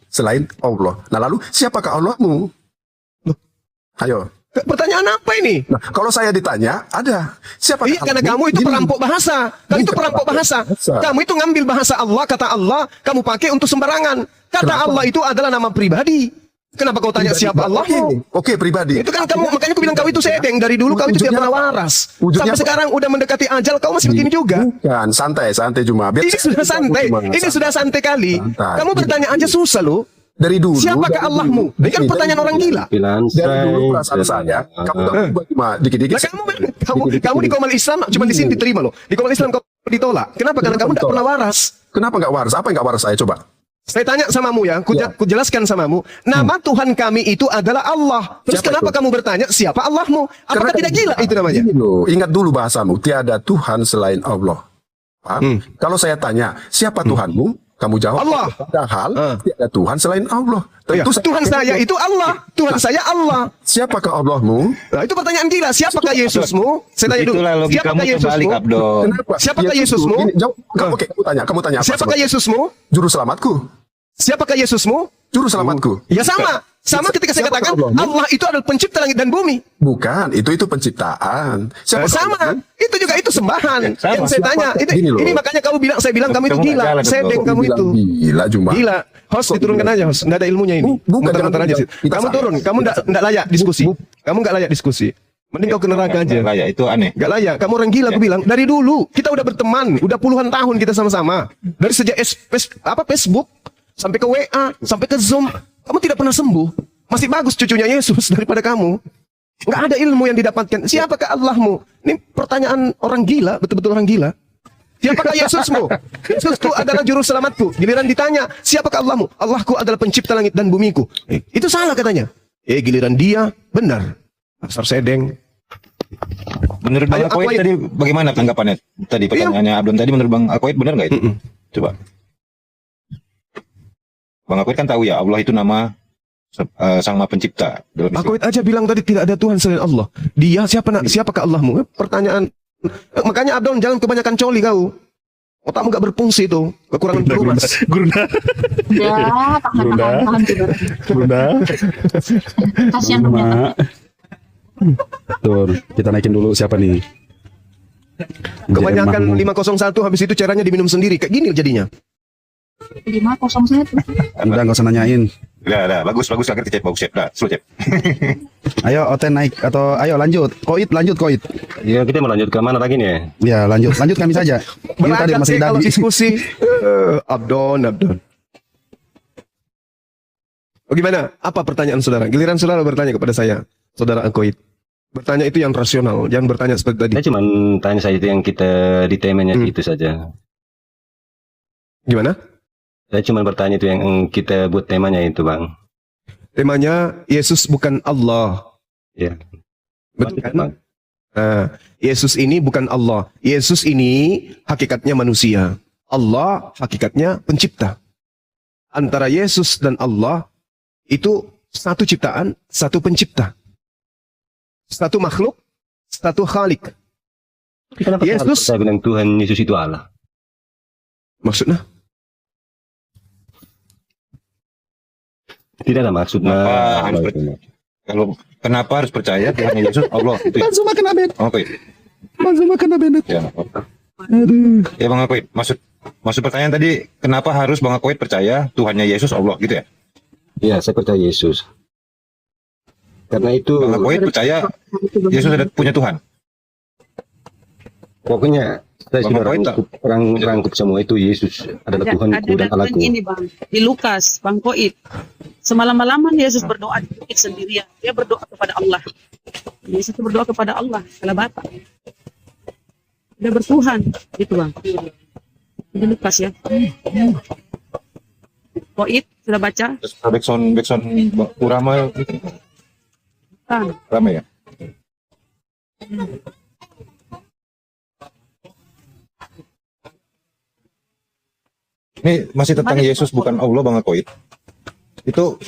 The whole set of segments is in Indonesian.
selain Allah. Nah lalu siapakah Allahmu? Ayo. Pertanyaan apa ini? Nah, kalau saya ditanya, ada. Siapakah Iya, karena Allahmu? kamu itu Gini. perampok bahasa. Kamu itu perampok bahasa. Kamu itu ngambil bahasa Allah, kata Allah, kamu pakai untuk sembarangan. Kata Kenapa? Allah itu adalah nama pribadi. Kenapa kau tanya siapa Allahmu? Oke, pribadi. Itu kan kamu, makanya aku bilang kau itu sedeng. Dari dulu kau itu tidak pernah waras. Wujudnya Sampai apa? sekarang udah mendekati ajal, kau masih begini juga. Bukan, santai cuma. Biar Ini sudah santai. Cuma Ini sudah santai kali. Santai. Kamu bertanya aja susah loh. dari dulu. Siapakah Allahmu? Ini kan pertanyaan orang gila. Dari dulu perasaan saya, kamu tak berubah cuma dikit-dikit. Nah, kamu di Komal Islam cuma di sini diterima loh. Di Komal Islam kau ditolak. Kenapa? Karena kamu tidak pernah waras. Kenapa nggak waras? Apa yang nggak waras saya coba? Saya tanya samamu ya, ku jelaskan samamu. Nama Tuhan kami itu adalah Allah. Terus Siapa kenapa itu? kamu bertanya siapa Allahmu? Apakah tidak gila itu namanya? Gini loh, ingat dulu bahasamu. Tiada Tuhan selain Allah. Paham? Kalau saya tanya siapa Tuhanmu, kamu jawab Allah. Padahal tiada Tuhan selain Allah. Ya, Tentu Tuhan saya itu Allah. Tuhan saya Allah. Siapakah Allahmu? Nah, itu pertanyaan gila. Siapakah Yesusmu? Saya tanya dulu. Itulah logikamu Siapakah terbalik, Yesusmu? Abdul. Kenapa? Siapakah Yesus Yesusmu? Ini, jawab. Oke, kamu tanya apa? Siapakah Sobat? Yesusmu? Juru selamatku. Siapakah Yesusmu? Juru selamatku. Ya sama. Sama ketika saya Siapakah katakan Allahmu? Allah itu adalah pencipta langit dan bumi. Bukan, itu penciptaan. Siapa Sama. Allahmu? Itu juga itu sembahan. Sama. Yang saya tanya. Gini loh. Ini makanya saya bilang kamu itu Kamu nggak gila. jalan, Sedeng Abdul. kamu itu. Gila cuma. Gila. Host diturunkan aja host. Nggak ada ilmunya ini. Bukan, Muter-muter jangan aja sih. kita Kamu salah. turun. Kamu nggak layak diskusi. Kamu nggak layak diskusi. Mending kau ke neraka aja. Lah, ya, itu aneh. Gak layak, kamu orang gila aku bilang. Dari dulu kita udah berteman, udah puluhan tahun kita sama-sama. Dari sejak Facebook sampai ke WA, sampai ke Zoom, kamu tidak pernah sembuh. Masih bagus cucunya Yesus daripada kamu. Nggak ada ilmu yang didapatkan. Siapakah Allahmu? Ini pertanyaan orang gila, betul-betul orang gila. Siapakah Yesusmu? Yesusku adalah juru selamatku. Giliran ditanya, siapakah Allahmu? Allahku adalah pencipta langit dan bumiku. Itu salah katanya. Giliran dia benar. Dasar sedeng. Menurut Bang Ayo, Akoid Akoid. tadi bagaimana tanggapannya? Tadi pertanyaannya Abdul tadi menurut Bang Akoid benar nggak itu? Coba. Bang Akoid kan tahu ya Allah itu nama Sang Maha Pencipta. Dalam Islam. Aku aja bilang tadi tidak ada Tuhan selain Allah. Dia siapakah Allahmu? Pertanyaan. Makanya Abdul jangan kebanyakan coli kau. Otakmu gak berfungsi tuh. Kekurangan pelumas. Ya, tahan tidur. Kasihan ternyata. Tuh, kita naikin dulu siapa nih? Kebanyakan JM 501 habis itu caranya diminum sendiri. Kayak gini jadinya. 501. Udah nggak usah nanyain. Udah, bagus lah cep, bagus cep. Dah, slow cep. Ayo Oten naik atau ayo lanjut. Lanjut Koit. Ya, kita mau lanjut ke mana lagi nih? Ya lanjut kami saja. Ini tadi Berangkat masih sih kalau Dadi. diskusi. Abdon. Bagaimana? Apa pertanyaan saudara? Giliran saudara bertanya kepada saya. Saudara Akoid. Bertanya itu yang rasional. Jangan bertanya seperti tadi. Saya cuma tanya saja itu yang kita di temanya itu saja. Gimana? Saya cuma bertanya itu yang kita buat temanya itu, Bang. Temanya Yesus bukan Allah. Ya. Betul kan? Bang. Nah, Yesus ini bukan Allah. Yesus ini hakikatnya manusia. Allah hakikatnya pencipta. Antara Yesus dan Allah itu satu ciptaan, satu pencipta. Satu makhluk, satu khalik. Kenapa Yesus- saya bilang Tuhan Yesus itu Allah? Maksudnya? Tidak ada maksudnya. Kenapa harus percaya Tuhan Yesus Allah itu? Ya? Langsung makan abet. Oke. Langsung makan abet. Ya, ya Bang Akoid, maksud pertanyaan tadi kenapa harus Bang Akoid percaya Tuhannya Yesus Allah gitu ya? Ya, saya percaya Yesus. Karena itu Bang Akoid percaya Yesus ada punya Tuhan. pokoknya saya Bang sudah Akoid tak? rangkup semua itu Yesus adalah Tuhanku dan Ada Allahku. ini Bang, di Lukas, Bang Koid. Semalam-malaman Yesus berdoa di bukit sendirian. Dia berdoa kepada Allah. Yesus itu berdoa kepada Allah, Allah Bapa. Dia bertuhan, gitu Bang. Di Lukas ya. Koid, sudah baca? Terus backsound Urama gitu. Kan? Rame ya? Ini masih tentang Yesus bukan Allah Bang Akoid. Itu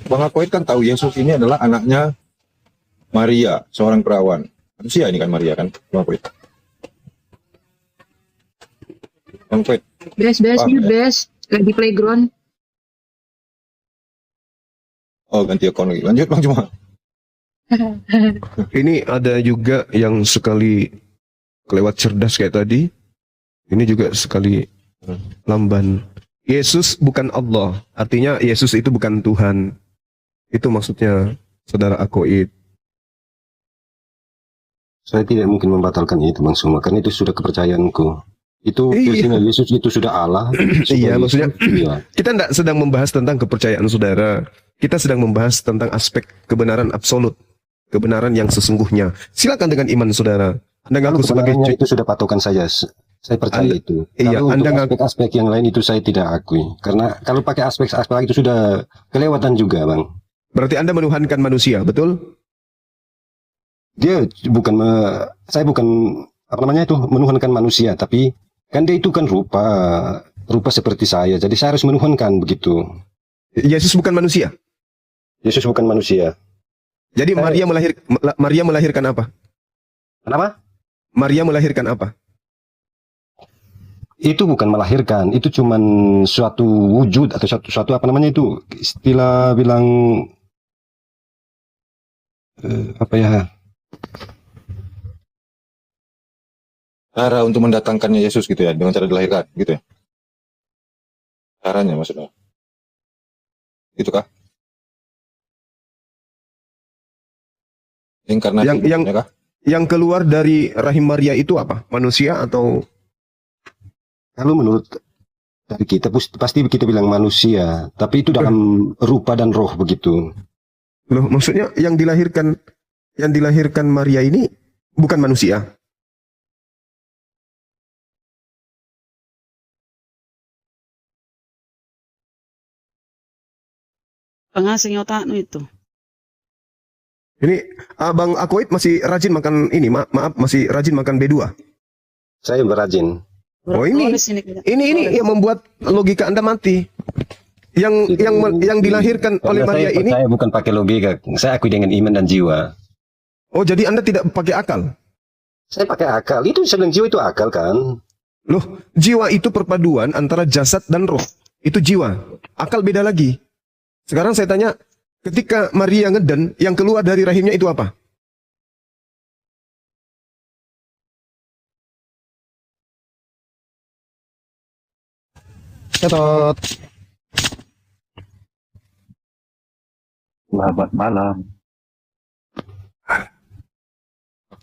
Bang Akoid kan tahu Yesus ini adalah anaknya Maria, seorang perawan. Manusia ini kan Maria kan, Bang Akoid. Bang Akoid. Bes, Paham ya? bes. Kayak di playground. Oh, ganti akun lagi. Lanjut Bang Cuma. Ini ada juga yang sekali kelewat cerdas kayak tadi. Ini juga sekali lamban. Yesus bukan Allah. Artinya Yesus itu bukan Tuhan. Itu maksudnya saudara Akoid. Saya tidak mungkin membatalkan itu Bang Suma, karena itu sudah kepercayaanku. Itu Iya. keyakinan Yesus itu sudah Allah. Iya, maksudnya Iya. kita tidak sedang membahas tentang kepercayaan saudara. Kita sedang membahas tentang aspek kebenaran absolut. Kebenaran yang sesungguhnya. Silakan dengan iman saudara. Anda ngaku sebagai Kebenarannya itu sudah patokan saya. Saya percaya Anda- itu. iya, Kalau Anda untuk ngaku- aspek-aspek yang lain itu saya tidak akui. Karena kalau pakai aspek-aspek itu sudah kelewatan juga, Bang. berarti Anda menuhankan manusia, betul? Dia bukan, saya bukan apa namanya itu menuhankan manusia, tapi kan dia itu kan rupa seperti saya. Jadi saya harus menuhankan begitu. Yesus bukan manusia. Yesus bukan manusia. Jadi Saya- Maria melahirkan apa? Kenapa? Maria melahirkan apa? Itu bukan melahirkan, itu cuman suatu wujud atau suatu apa namanya itu istilah bilang apa ya? Cara untuk mendatangkannya Yesus gitu ya, dengan cara dilahirkan gitu ya. Caranya maksudnya. Itu kah? Inkarnasi Yang- maksudnya kah? Yang keluar dari rahim Maria itu apa? Manusia atau Kalau menurut dari kita pasti kita bilang manusia, tapi itu dalam rupa dan roh begitu. loh? Maksudnya yang dilahirkan Maria ini bukan manusia. Pengasing otakmu itu. Ini Abang Akoid masih rajin makan ini, maaf masih rajin makan B2. Saya berajin. Oh, ini- Berpolis ini kita. Ini yang membuat logika Anda mati. Yang dilahirkan oleh Karena Maria saya ini. percaya bukan pakai logika, saya akui dengan iman dan jiwa. Oh, jadi Anda tidak pakai akal. Saya pakai akal, itu sedang jiwa itu akal kan? Loh, jiwa itu perpaduan antara jasad dan roh. Itu jiwa. Akal beda lagi. Sekarang saya tanya, ketika Maria ngeden, yang keluar dari rahimnya itu apa? Tetot. Selamat malam.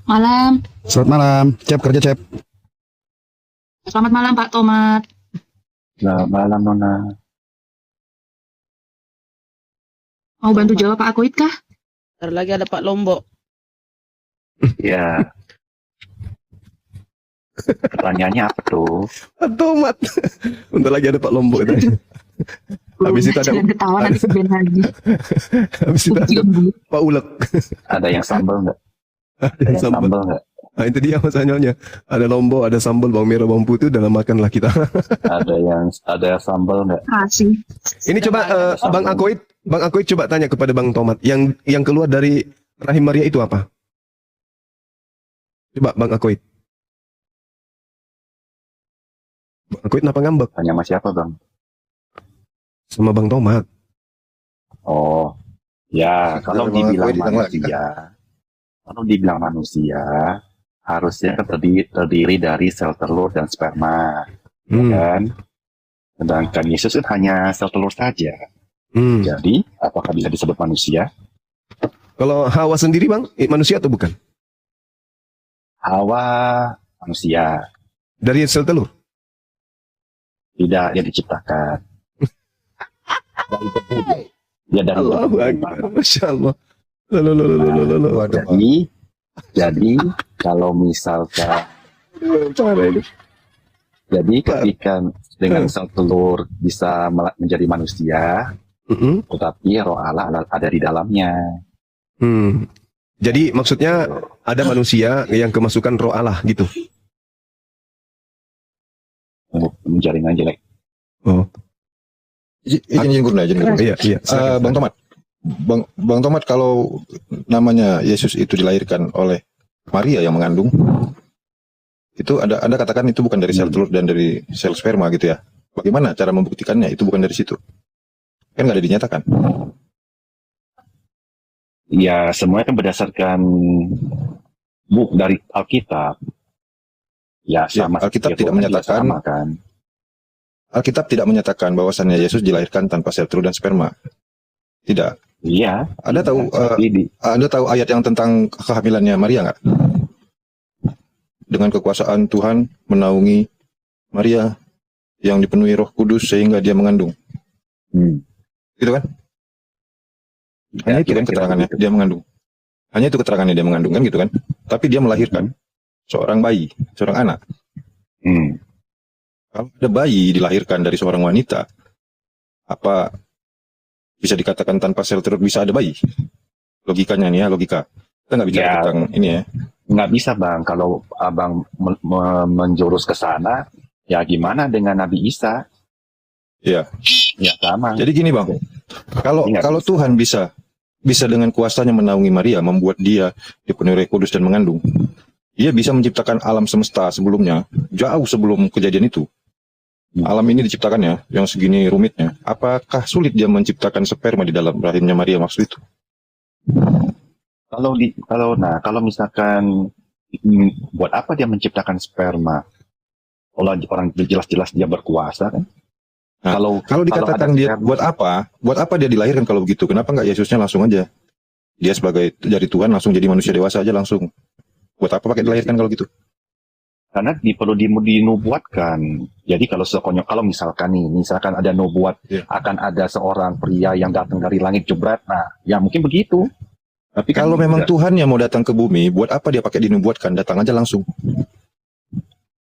Malam. Selamat malam. Cep, kerja Cep. Selamat malam Pak Tomat. Selamat malam Nona. Mau bantu jawab Pak Akoid kah? Ntar lagi ada Pak Lombok. Ya. Pertanyaannya apa tuh? Tomat. Bentar lagi ada Pak Lombok itu. Habis itu ada- Jangan ketawa nanti keben lagi. Habis itu ada Cium dulu. Pak Ulek. Ada yang sambal nggak? Ada Yang yang sambal. sambal nggak? Nah, itu dia masalahnya. Ada lombok, ada sambal, bawang merah, bawang putih, dalam makanlah kita. Ada yang sambal nggak? Kasih. Ini coba Bang Akoid coba tanya kepada Bang Tomat, yang keluar dari rahim Maria itu apa? Coba Bang Akoid. Bang Akoid kenapa ngambek Tanya sama siapa bang? sama Bang Tomat? Oh, ya kalau Dari Bang dibilang Akoid ditanya lagi, manusia, harusnya kan terdiri dari sel telur dan sperma, ya Hmm. kan? Sedangkan Yesus kan hanya sel telur saja. Hmm. Jadi, apakah bisa disebut manusia? Kalau Hawa sendiri Bang, manusia atau bukan? Hawa manusia, Dari sel telur. tidak yang diciptakan. Ya dari Allahu Akbar. Masya Allah. Lalu. Waduh, Jadi kalau misalkan ketika dengan sel telur bisa menjadi manusia, tetapi roh Allah ada di dalamnya. Hmm. Jadi maksudnya ada manusia yang kemasukan roh Allah gitu. Jaringan jelek. Oh, izin guru, izin guru. iya. Bang Tomat, Bang Tomat, kalau namanya Yesus itu dilahirkan oleh Maria yang mengandung, itu Anda katakan itu bukan dari sel telur dan dari sel sperma gitu ya? Bagaimana cara membuktikannya? Itu bukan dari situ, kan nggak ada dinyatakan. Ya, semuanya kan berdasarkan buk dari Alkitab. Ya, sama. Alkitab ya, tidak Tuhan juga menyatakan sama, kan. Alkitab tidak menyatakan bahwasannya Yesus dilahirkan tanpa sel telur dan sperma. Tidak. Iya. Anda tahu Tapi Anda tahu ayat yang tentang kehamilannya Maria nggak? Dengan kekuasaan Tuhan menaungi Maria yang dipenuhi Roh Kudus sehingga dia mengandung. Gitu kan? Hanya itu kan kira-kira keterangannya, begitu. dia mengandung. Hanya itu keterangannya dia mengandung kan gitu kan? Tapi dia melahirkan seorang bayi, seorang anak. Kalau ada bayi dilahirkan dari seorang wanita, apa bisa dikatakan tanpa sel telur bisa ada bayi? Logikanya nih ya, logika. Kita nggak bicara Ya. tentang ini ya. Nggak bisa, Bang. Kalau Abang menjurus ke sana, ya gimana dengan Nabi Isa? Iya. Ya sama. Jadi gini Bang, kalau Ingat. kalau Tuhan bisa dengan kuasanya menaungi Maria, membuat dia dipenuhi Roh Kudus dan mengandung, dia bisa menciptakan alam semesta sebelumnya, jauh sebelum kejadian itu. Alam ini diciptakannya, yang segini rumitnya. Apakah sulit dia menciptakan sperma di dalam rahimnya Maria maksud itu? Kalau misalkan buat apa dia menciptakan sperma? Orang jelas-jelas dia berkuasa kan? Nah, kalau dikatakan ada dia sperma, buat apa dia dilahirkan kalau begitu? Kenapa nggak Yesusnya langsung aja? Dia sebagai dari Tuhan langsung jadi manusia dewasa aja langsung. Buat apa pakai dilahirkan kalau gitu? karena perlu dinubuatkan. Jadi kalau misalkan ada nubuat akan ada seorang pria yang datang dari langit jebret, nah ya mungkin begitu. Tapi kan Kalau memang enggak. Tuhan yang mau datang ke bumi, buat apa dia pakai dinubuatkan? Datang aja langsung.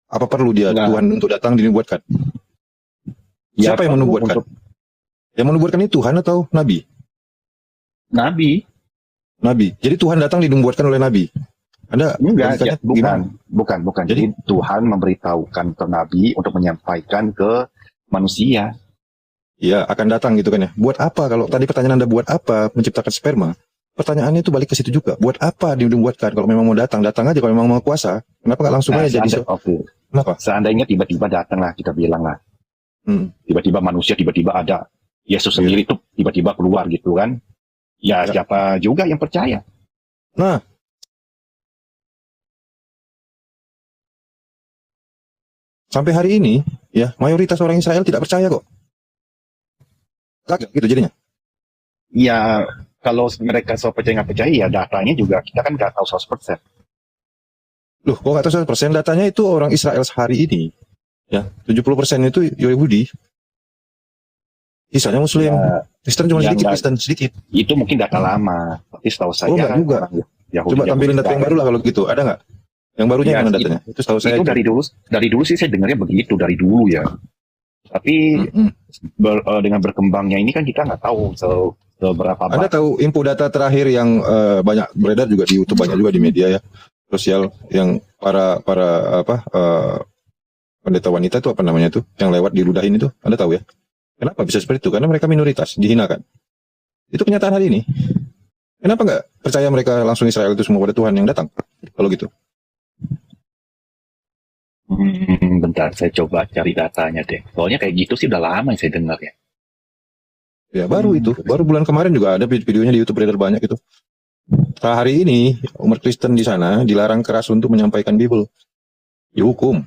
Apa perlu dia Tuhan untuk datang dinubuatkan? Ya, Siapa yang menubuatkan? Yang menubuatkan itu Tuhan atau Nabi? Nabi. Nabi. Jadi Tuhan datang dinubuatkan oleh Nabi. Anda Enggak, logikanya gimana? bukan. Jadi Tuhan memberitahukan ke Nabi untuk menyampaikan ke manusia. Iya, akan datang gitu kan ya. Buat apa kalau tadi pertanyaan Anda buat apa menciptakan sperma? Pertanyaannya itu balik ke situ juga. Buat apa dinubuatkan? Kalau memang mau datang, datang aja. Kalau memang mau kuasa, kenapa nggak langsung aja jadi? Kenapa? Seandainya tiba-tiba datang lah, kita bilang lah. Tiba-tiba manusia, tiba-tiba ada Yesus sendiri tuh tiba-tiba keluar gitu kan. Ya, siapa juga yang percaya? Nah, sampai hari ini, ya mayoritas orang Israel tidak percaya kok. Kagak gitu jadinya. Ya, kalau mereka so percaya nggak percaya, ya datanya juga kita kan nggak tahu 100%. Loh, kok nggak tahu 100%? Datanya itu orang Israel sehari ini. Ya, 70% itu Yahudi. Sisanya Muslim. Kristen cuma sedikit, Kristen sedikit. Itu mungkin data lama. Tapi setahu saya. Oh, enggak juga. Yahudi, Coba tampilin data yang baru lah kalau gitu. Ada nggak? Yang barunya Ya, mana datanya? Itu setahu saya. Itu dari dulu sih saya dengarnya begitu, dari dulu ya. Tapi dengan berkembangnya ini kan kita nggak tahu seberapa Anda tahu info data terakhir yang banyak beredar juga di YouTube, banyak juga di media ya sosial, yang para pendeta wanita itu apa namanya tuh yang lewat diludahin itu, Anda tahu ya? Kenapa bisa seperti itu? Karena mereka minoritas, dihinakan. Itu kenyataan hari ini. Kenapa nggak percaya mereka langsung Israel itu semua pada Tuhan yang datang? Kalau gitu. Bentar, saya coba cari datanya deh. Soalnya kayak gitu sih udah lama yang saya dengar ya. Ya baru itu, baru bulan kemarin juga ada videonya di YouTube beredar banyak itu. Hari ini umat Kristen di sana dilarang keras untuk menyampaikan Bible, dihukum.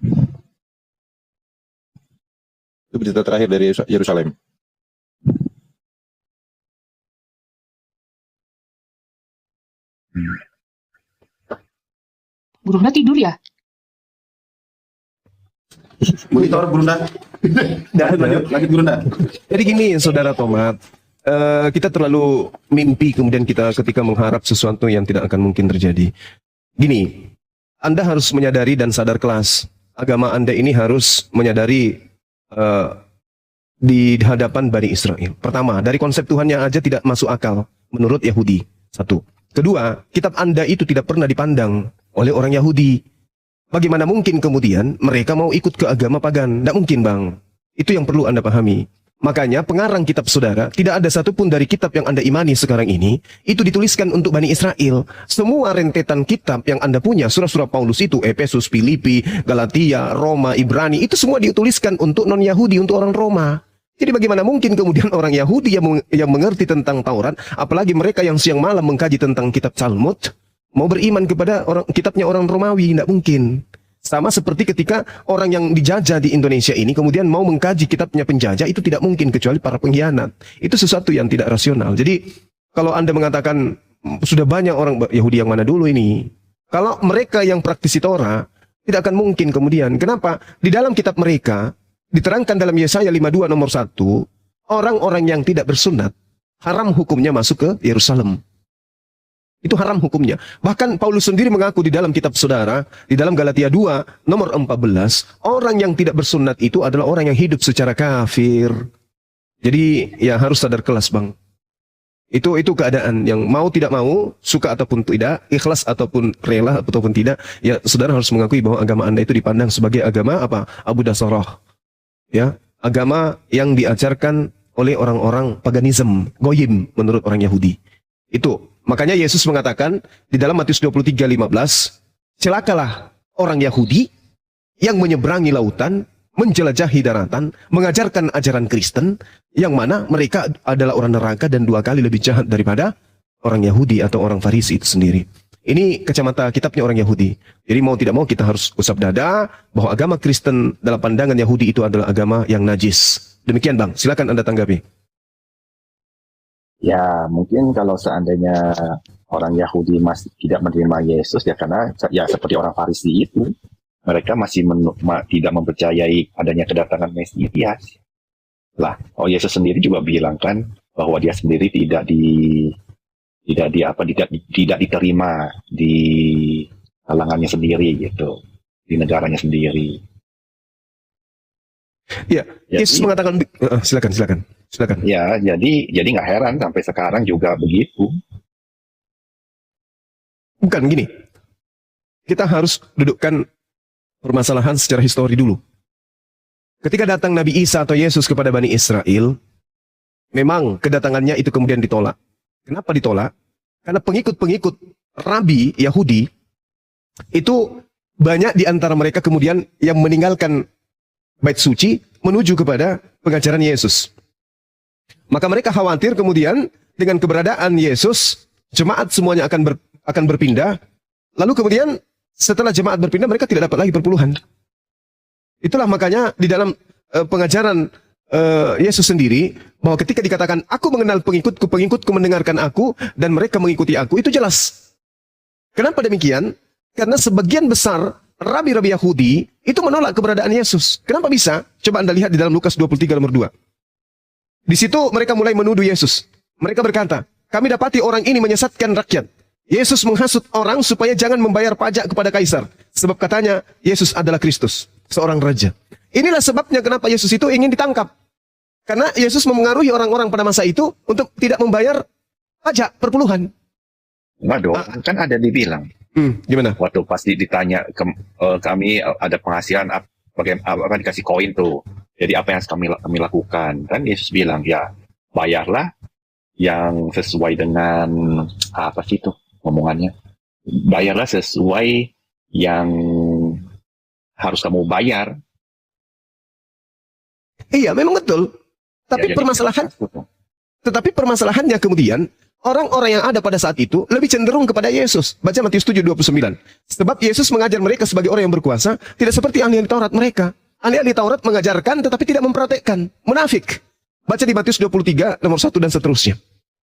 Itu berita terakhir dari Yerusalem. Burungnya tidur ya? Monitor Brunda. Lanjut Brunda. Jadi gini, saudara Tomat, kita terlalu mimpi kemudian kita ketika mengharap sesuatu yang tidak akan mungkin terjadi. Gini, Anda harus menyadari dan sadar kelas. Agama Anda ini harus menyadari di hadapan Bani Israel. Pertama, dari konsep Tuhan yang aja tidak masuk akal menurut Yahudi. Satu. Kedua, kitab Anda itu tidak pernah dipandang oleh orang Yahudi. Bagaimana mungkin kemudian mereka mau ikut ke agama pagan? Tidak mungkin, Bang. Itu yang perlu Anda pahami. Makanya pengarang kitab saudara, tidak ada satupun dari kitab yang Anda imani sekarang ini, itu dituliskan untuk Bani Israel. Semua rentetan kitab yang Anda punya, surah-surah Paulus itu, Efesus, Filipi, Galatia, Roma, Ibrani, itu semua dituliskan untuk non-Yahudi, untuk orang Roma. Jadi bagaimana mungkin kemudian orang Yahudi yang mengerti tentang Taurat, apalagi mereka yang siang malam mengkaji tentang kitab Talmud, mau beriman kepada kitabnya orang Romawi? Tidak mungkin. Sama seperti ketika orang yang dijajah di Indonesia ini kemudian mau mengkaji kitabnya penjajah, itu tidak mungkin kecuali para pengkhianat. Itu sesuatu yang tidak rasional. Jadi kalau Anda mengatakan sudah banyak orang Yahudi yang mana dulu ini, kalau mereka yang praktisi Torah, tidak akan mungkin kemudian. Kenapa? Di dalam kitab mereka diterangkan dalam Yesaya 52 nomor 1, orang-orang yang tidak bersunat haram hukumnya masuk ke Yerusalem. Itu haram hukumnya. Bahkan Paulus sendiri mengaku di dalam kitab saudara, di dalam Galatia 2 nomor 14, orang yang tidak bersunat itu adalah orang yang hidup secara kafir. Jadi ya harus sadar kelas, Bang. Itu keadaan yang mau tidak mau, suka ataupun tidak, ikhlas ataupun rela ataupun tidak, ya saudara harus mengakui bahwa agama Anda itu dipandang sebagai agama apa? Abu Dasarah. Ya, agama yang diajarkan oleh orang-orang paganisme, goyim menurut orang Yahudi. Itu. Makanya Yesus mengatakan di dalam Matius 23:15, celakalah orang Yahudi yang menyeberangi lautan, menjelajahi daratan, mengajarkan ajaran Kristen, yang mana mereka adalah orang neraka dan 2 kali lebih jahat daripada orang Yahudi atau orang Farisi itu sendiri. Ini kacamata kitabnya orang Yahudi. Jadi mau tidak mau kita harus usap dada bahwa agama Kristen dalam pandangan Yahudi itu adalah agama yang najis. Demikian, Bang. Silakan Anda tanggapi. Ya, mungkin kalau seandainya orang Yahudi masih tidak menerima Yesus, ya karena ya seperti orang Farisi itu, mereka masih tidak mempercayai adanya kedatangan Mesias. Lah, Yesus sendiri juga bilang kan bahwa dia sendiri tidak diterima di kalangannya sendiri gitu, di negaranya sendiri. Ya, Yesus mengatakan, silakan. Ya, jadi nggak heran sampai sekarang juga begitu. Bukan gini. Kita harus dudukkan permasalahan secara histori dulu. Ketika datang Nabi Isa atau Yesus kepada Bani Israel, memang kedatangannya itu kemudian ditolak. Kenapa ditolak? Karena pengikut-pengikut Rabi Yahudi itu banyak di antara mereka kemudian yang meninggalkan bait suci menuju kepada pengajaran Yesus. Maka mereka khawatir kemudian dengan keberadaan Yesus, jemaat semuanya akan berpindah. Lalu kemudian setelah jemaat berpindah, mereka tidak dapat lagi perpuluhan. Itulah makanya di dalam pengajaran Yesus sendiri, bahwa ketika dikatakan, aku mengenal pengikutku mendengarkan aku, dan mereka mengikuti aku, itu jelas. Kenapa demikian? Karena sebagian besar rabi-rabi Yahudi itu menolak keberadaan Yesus. Kenapa bisa? Coba Anda lihat di dalam Lukas 23 nomor 2. Di situ mereka mulai menuduh Yesus. Mereka berkata, kami dapati orang ini menyesatkan rakyat. Yesus menghasut orang supaya jangan membayar pajak kepada kaisar. Sebab katanya, Yesus adalah Kristus, seorang raja. Inilah sebabnya kenapa Yesus itu ingin ditangkap. Karena Yesus memengaruhi orang-orang pada masa itu untuk tidak membayar pajak perpuluhan. Waduh, kan ada dibilang. Gimana? Waktu pasti ditanya kami ada penghasilan apa dikasih koin tuh. Jadi apa yang kami lakukan? Kan Yesus bilang, ya bayarlah yang sesuai dengan apa sih itu ngomongannya? Bayarlah sesuai yang harus kamu bayar. Iya, memang betul. Tapi permasalahannya kemudian orang-orang yang ada pada saat itu lebih cenderung kepada Yesus. Baca Matius 7:29. Sebab Yesus mengajar mereka sebagai orang yang berkuasa, tidak seperti ahli Taurat mereka. Ahli Taurat mengajarkan tetapi tidak mempraktekkan. Munafik. Baca di Matius 23 nomor 1 dan seterusnya.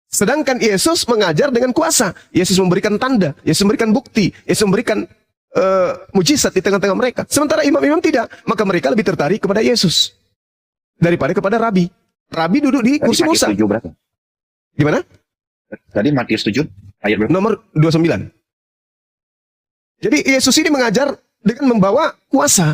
Sedangkan Yesus mengajar dengan kuasa. Yesus memberikan tanda, Yesus memberikan bukti, Yesus memberikan mujizat di tengah-tengah mereka. Sementara imam-imam tidak. Maka mereka lebih tertarik kepada Yesus daripada kepada Rabi. Rabi duduk di kursi Musa. Gimana? Tadi Matius 7 ayat berapa? Nomor 29. Jadi Yesus ini mengajar dengan membawa kuasa,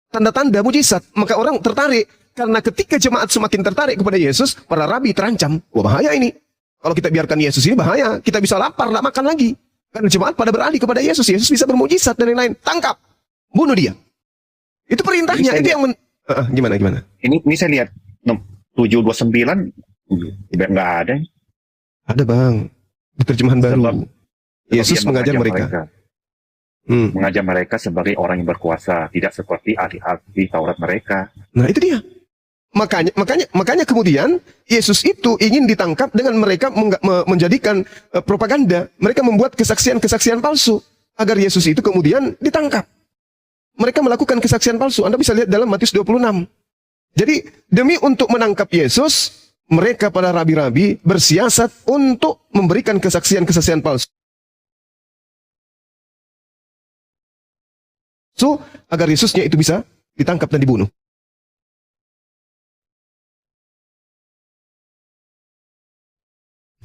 tanda-tanda mujizat. Maka orang tertarik. Karena ketika jemaat semakin tertarik kepada Yesus, para rabi terancam. Wah, bahaya ini. Kalau kita biarkan Yesus ini bahaya. Kita bisa lapar, tidak makan lagi. Karena jemaat pada beralih kepada Yesus. Yesus bisa bermujizat dan lain-lain. Tangkap. Bunuh dia. Itu perintahnya. Itu yang gimana? Ini saya lihat 7:29 nggak ada. Ada, Bang. Di terjemahan baru. Yesus mengajar mereka. Mengajar mereka sebagai orang yang berkuasa, tidak seperti ahli Taurat mereka. Nah, itu dia. Makanya kemudian Yesus itu ingin ditangkap dengan mereka menjadikan propaganda. Mereka membuat kesaksian-kesaksian palsu agar Yesus itu kemudian ditangkap. Mereka melakukan kesaksian palsu. Anda bisa lihat dalam Matius 26. Jadi demi untuk menangkap Yesus, mereka para rabi-rabi bersiasat untuk memberikan kesaksian-kesaksian palsu agar Yesusnya itu bisa ditangkap dan dibunuh.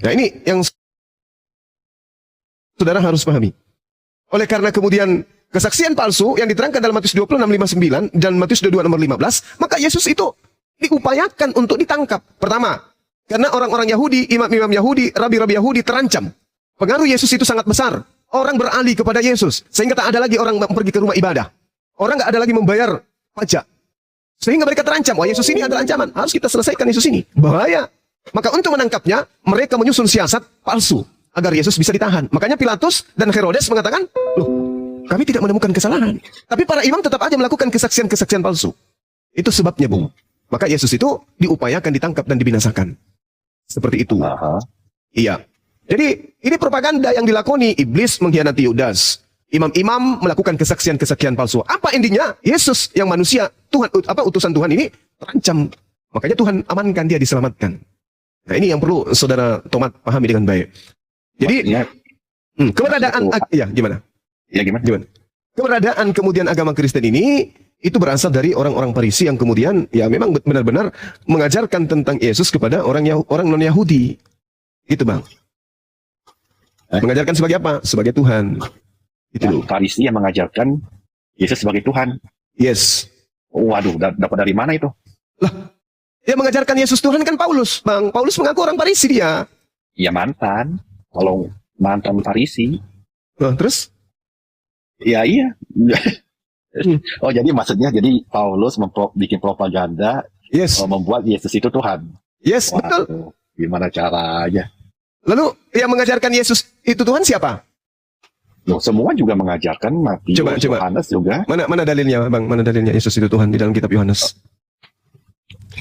Nah ini yang saudara harus pahami. Oleh karena kemudian kesaksian palsu yang diterangkan dalam Matius 26:59 dan Matius 22 nomor 15, maka Yesus itu diupayakan untuk ditangkap. Pertama, karena orang-orang Yahudi, imam-imam Yahudi, rabi-rabi Yahudi terancam. Pengaruh Yesus itu sangat besar. Orang beralih kepada Yesus, sehingga tak ada lagi orang pergi ke rumah ibadah. Orang nggak ada lagi membayar pajak. Sehingga mereka terancam, wah Yesus ini adalah ancaman, harus kita selesaikan Yesus ini. Bahaya. Maka untuk menangkapnya, mereka menyusun siasat palsu agar Yesus bisa ditahan. Makanya Pilatus dan Herodes mengatakan, loh, kami tidak menemukan kesalahan. Tapi para imam tetap aja melakukan kesaksian-kesaksian palsu. Itu sebabnya, Bung. Maka Yesus itu diupayakan ditangkap dan dibinasakan. Seperti itu. Iya. Jadi ini propaganda yang dilakoni. Iblis mengkhianati Yudas. Imam-imam melakukan kesaksian-kesaksian palsu. Apa intinya? Yesus yang manusia, Tuhan, utusan Tuhan ini terancam. Makanya Tuhan amankan dia, diselamatkan. Nah ini yang perlu saudara Tomat pahami dengan baik. Jadi keberadaan, ya gimana? Ya gimana? Keberadaan kemudian agama Kristen ini itu berasal dari orang-orang Farisi yang kemudian ya memang benar-benar mengajarkan tentang Yesus kepada orang non-Yahudi. Itu Bang. Mengajarkan sebagai apa? Sebagai Tuhan. Itu loh. Farisi yang mengajarkan Yesus sebagai Tuhan. Yes. Waduh, dapat dari mana itu? Lah, dia mengajarkan Yesus Tuhan kan Paulus, Bang. Paulus mengaku orang Farisi dia. Ya mantan. Kalau mantan Farisi. Nah, terus? Ya iya. Oh jadi maksudnya jadi Paulus bikin propaganda. Yes. Membuat Yesus itu Tuhan. Yes, waduh, betul. Gimana caranya? Lalu yang mengajarkan Yesus itu Tuhan siapa? Loh, semua juga mengajarkan Matius, Yohanes juga. Mana dalilnya, Bang? Mana dalilnya Yesus itu Tuhan di dalam kitab Yohanes?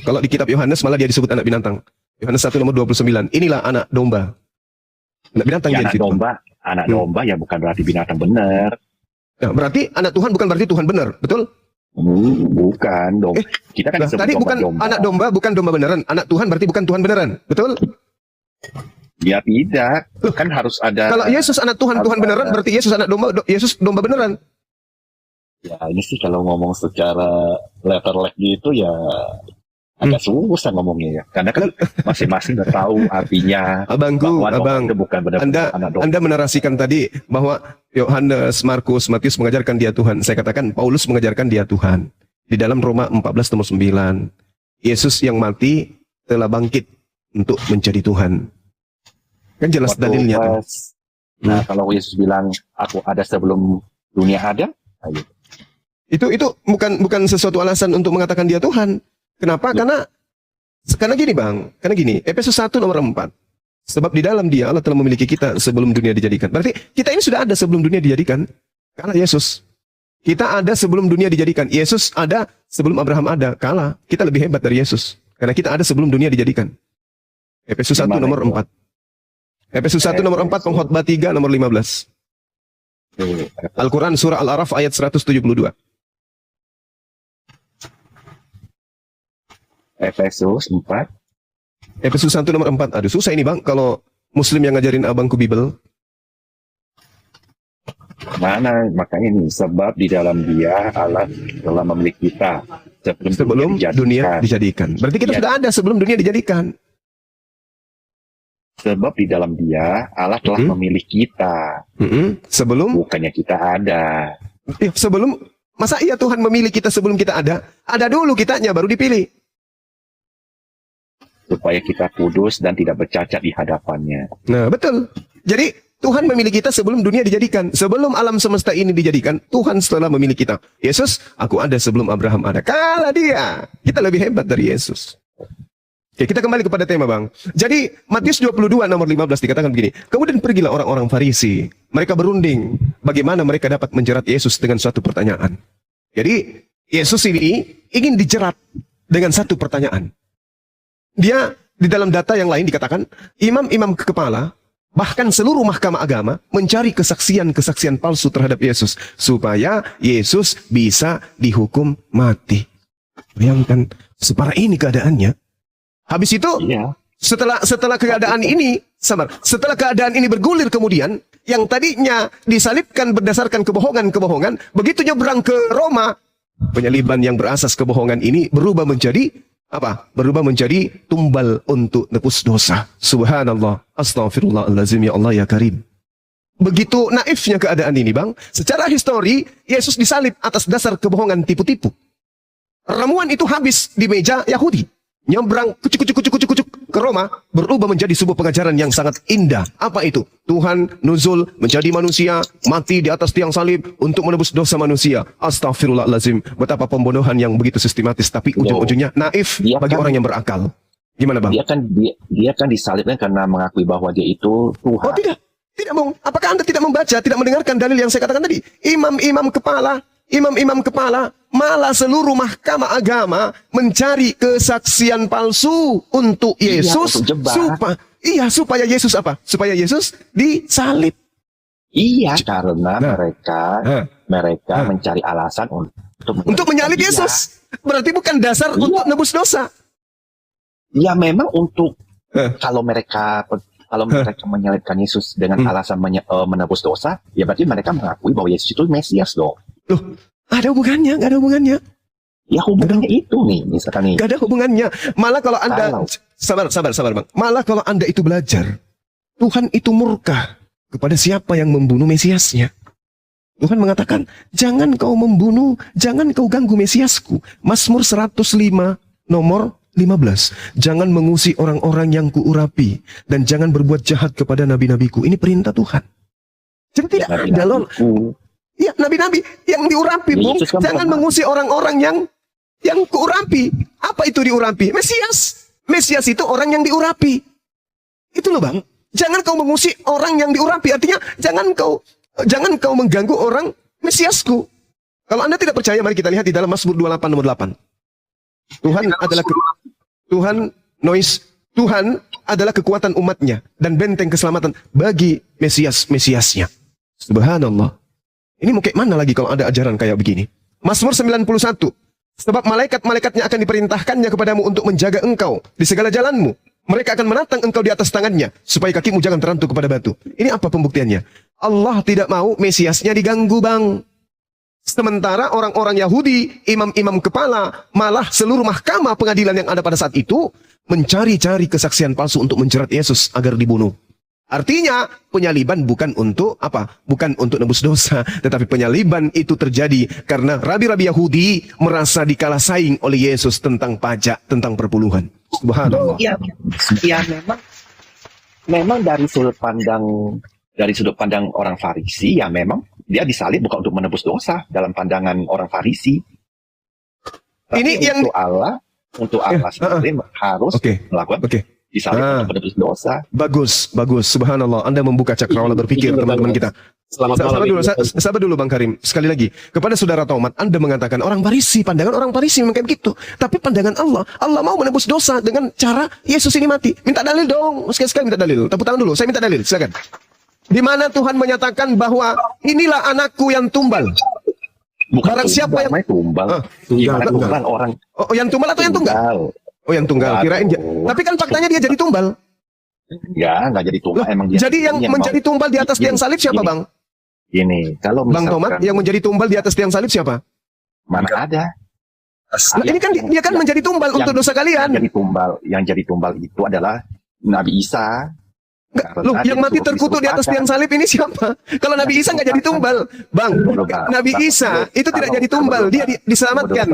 Kalau di kitab Yohanes malah dia disebut anak binatang. Yohanes 1 nomor 29. Inilah anak domba. Anak binatang Ya, dia anak domba ya bukan berarti binatang benar. Nah, berarti anak Tuhan bukan berarti Tuhan benar, betul? Bukan dong. Kita kan disebut tadi bukan domba. Anak domba bukan domba beneran. Anak Tuhan berarti bukan Tuhan beneran, betul? Ya tidak. Kan harus ada. Kalau Yesus anak Tuhan beneran berarti Yesus anak domba, Yesus domba beneran. Ya ini sih kalau ngomong secara letter-like gitu ya agak susah ngomongnya ya. Karena kan masing-masing udah tahu artinya. Abang, itu bukan benar-benar anak domba. Anda menarasikan tadi bahwa Yohanes, Markus, Matius mengajarkan dia Tuhan. Saya katakan Paulus mengajarkan dia Tuhan. Di dalam Roma 14 nomor 9. Yesus yang mati telah bangkit untuk menjadi Tuhan. Kan jelas dalilnya. Nah, kalau Yesus bilang aku ada sebelum dunia ada, ayo. Itu bukan sesuatu alasan untuk mengatakan dia Tuhan. Kenapa? Karena gini Bang, karena gini, Efesus 1 nomor 4. Sebab di dalam dia Allah telah memiliki kita sebelum dunia dijadikan. Berarti kita ini sudah ada sebelum dunia dijadikan. Karena Yesus. Kita ada sebelum dunia dijadikan. Yesus ada sebelum Abraham ada. Kalah. Kita lebih hebat dari Yesus. Karena kita ada sebelum dunia dijadikan. Efesus 1 nomor 4. Efesus 1 nomor 4, Pengkhotbah 3 nomor 15. Al-Quran surah Al-Araf ayat 172. Efesus 4. Efesus 1 nomor 4. Aduh susah ini Bang kalau Muslim yang ngajarin abangku Bible. Mana makanya ini sebab di dalam dia Allah telah memiliki kita sebelum dunia dijadikan. Berarti kita sudah ada sebelum dunia dijadikan. Sebab di dalam dia Allah telah memilih kita. Sebelum bukannya kita ada. Sebelum masa iya Tuhan memilih kita sebelum kita ada? Ada dulu kitanya baru dipilih. Supaya kita kudus dan tidak bercacat di hadapannya. Nah betul. Jadi Tuhan memilih kita sebelum dunia dijadikan. Sebelum alam semesta ini dijadikan, Tuhan setelah memilih kita. Yesus, aku ada sebelum Abraham ada. Kalah dia. Kita lebih hebat dari Yesus. Oke, kita kembali kepada tema Bang. Jadi Matius 22 nomor 15 dikatakan begini. Kemudian pergilah orang-orang Farisi. Mereka berunding. Bagaimana mereka dapat menjerat Yesus dengan suatu pertanyaan. Jadi Yesus ini ingin dijerat. dengan satu pertanyaan. Dia di dalam data yang lain dikatakan, imam-imam kepala, bahkan seluruh mahkamah agama mencari kesaksian-kesaksian palsu terhadap Yesus supaya Yesus bisa dihukum mati. Bayangkan, separah ini keadaannya. Habis itu, Iya. setelah keadaan ini, setelah keadaan ini bergulir kemudian, yang tadinya disalibkan berdasarkan kebohongan-kebohongan, begitu nyebrang ke Roma, penyaliban yang berasas kebohongan ini berubah menjadi apa? Berubah menjadi tumbal untuk nebus dosa. Subhanallah. Astaghfirullahaladzim, ya Allah ya Karim. Begitu naifnya keadaan ini, Bang. Secara histori, Yesus disalib atas dasar kebohongan tipu-tipu. Ramuan itu habis di meja Yahudi. Nyebrang kucuk ke Roma, berubah menjadi sebuah pengajaran yang sangat indah. Apa itu? Tuhan nuzul menjadi manusia, mati di atas tiang salib untuk menebus dosa manusia. Astaghfirullahaladzim. Betapa pembodohan yang begitu sistematis, tapi ujung-ujungnya naif Dia bagi kan- orang yang berakal. Gimana, Bang? Dia kan disalibkan karena mengakui bahwa dia itu Tuhan. Oh tidak, tidak, Bang. Apakah Anda tidak membaca, tidak mendengarkan dalil yang saya katakan tadi? Imam-imam kepala, malah seluruh mahkamah agama mencari kesaksian palsu untuk Yesus, untuk jebak. supaya Yesus apa? Supaya Yesus disalib. Iya, karena Nah. mereka mencari alasan Untuk menyalib dia. Yesus. Berarti bukan dasar Iya. untuk nebus dosa. Ya memang untuk Eh. kalau mereka menyalibkan Yesus dengan alasan menebus dosa, ya berarti mereka mengakui bahwa Yesus itu Mesias dong. Loh, ada hubungannya? Gak ada hubungannya. Ya hubungannya itu nih, misalkan nih. Gak ada hubungannya. Malah kalau Anda, Kalau- sabar Bang. Malah kalau Anda itu belajar, Tuhan itu murka kepada siapa yang membunuh Mesiasnya. Tuhan mengatakan, jangan kau membunuh, jangan kau ganggu Mesiasku. Mazmur 105 nomor 15. Jangan mengusik orang-orang yang kuurapi, dan jangan berbuat jahat kepada nabi-nabiku. Ini perintah Tuhan. Jadi tidak ada loh. Ya, nabi-nabi yang diurapi, Ya, Bung. Yesus kan Jangan pernah. mengusik orang-orang yang kuurapi. Apa itu diurapi? Mesias. Mesias itu orang yang diurapi. Itu loh, Bang. Jangan kau mengusik orang yang diurapi. Artinya jangan kau mengganggu orang Mesiasku. Kalau Anda tidak percaya, mari kita lihat di dalam Mazmur 28 nomor 8. Tuhan adalah kekuatan umatnya dan benteng keselamatan bagi Mesiasnya. Subhanallah. Ini mau kayak mana lagi kalau ada ajaran kayak begini? Mazmur 91. Sebab malaikat-malaikatnya akan diperintahkannya kepadamu untuk menjaga engkau di segala jalanmu. Mereka akan menatang engkau di atas tangannya, supaya kakimu jangan terantuk kepada batu. Ini apa pembuktiannya? Allah tidak mau Mesiasnya diganggu, Bang. Sementara orang-orang Yahudi, imam-imam kepala, malah seluruh mahkamah pengadilan yang ada pada saat itu, mencari-cari kesaksian palsu untuk menjerat Yesus agar dibunuh. Artinya, penyaliban bukan untuk apa? Bukan untuk nebus dosa, tetapi penyaliban itu terjadi karena rabi-rabi Yahudi merasa dikalah saing oleh Yesus tentang pajak, tentang perpuluhan. Subhanallah. Ya memang dari sudut pandang orang Farisi, ya memang dia disalib bukan untuk menebus dosa dalam pandangan orang Farisi. Tapi Ini yang untuk Allah sendiri harus Oke. melakukan Oke. disalib untuk menebus dosa. Bagus. Subhanallah. Anda membuka cakrawala berpikir, teman-teman kita. Sabar dulu Bang Karim. Sekali lagi, kepada saudara Tomat, Anda mengatakan orang Farisi, pandangan orang Farisi memang kayak begitu. Tapi pandangan Allah mau menebus dosa dengan cara Yesus ini mati. Minta dalil dong. Sekali-sekali minta dalil. Tepuk tangan dulu. Saya minta dalil. Silakan. Di mana Tuhan menyatakan bahwa inilah anakku yang tumbal. Bukan Barang siapa yang tumbal. tunggal. Gimana tumbal orang Oh, yang tumbal atau yang tunggal? Oh, yang tunggal. Kirain dia. Tapi kan faktanya dia jadi tumbal. Enggak jadi tumbal. Emang dia Jadi yang menjadi tumbal di atas tiang salib siapa, Bang? Gini, kalau Bang misalkan Tomat, yang menjadi tumbal di atas tiang salib siapa? mana ada Nah, ini kan dia kan menjadi tumbal untuk dosa kalian. yang jadi tumbal itu adalah Nabi Isa. Enggak, Karena loh, dia yang mati disuruh terkutuk di atas tiang salib ini siapa? Kalau Nabi Isa nggak jadi tumbal, Bang. Nabi Isa itu tidak jadi tumbal, dia diselamatkan.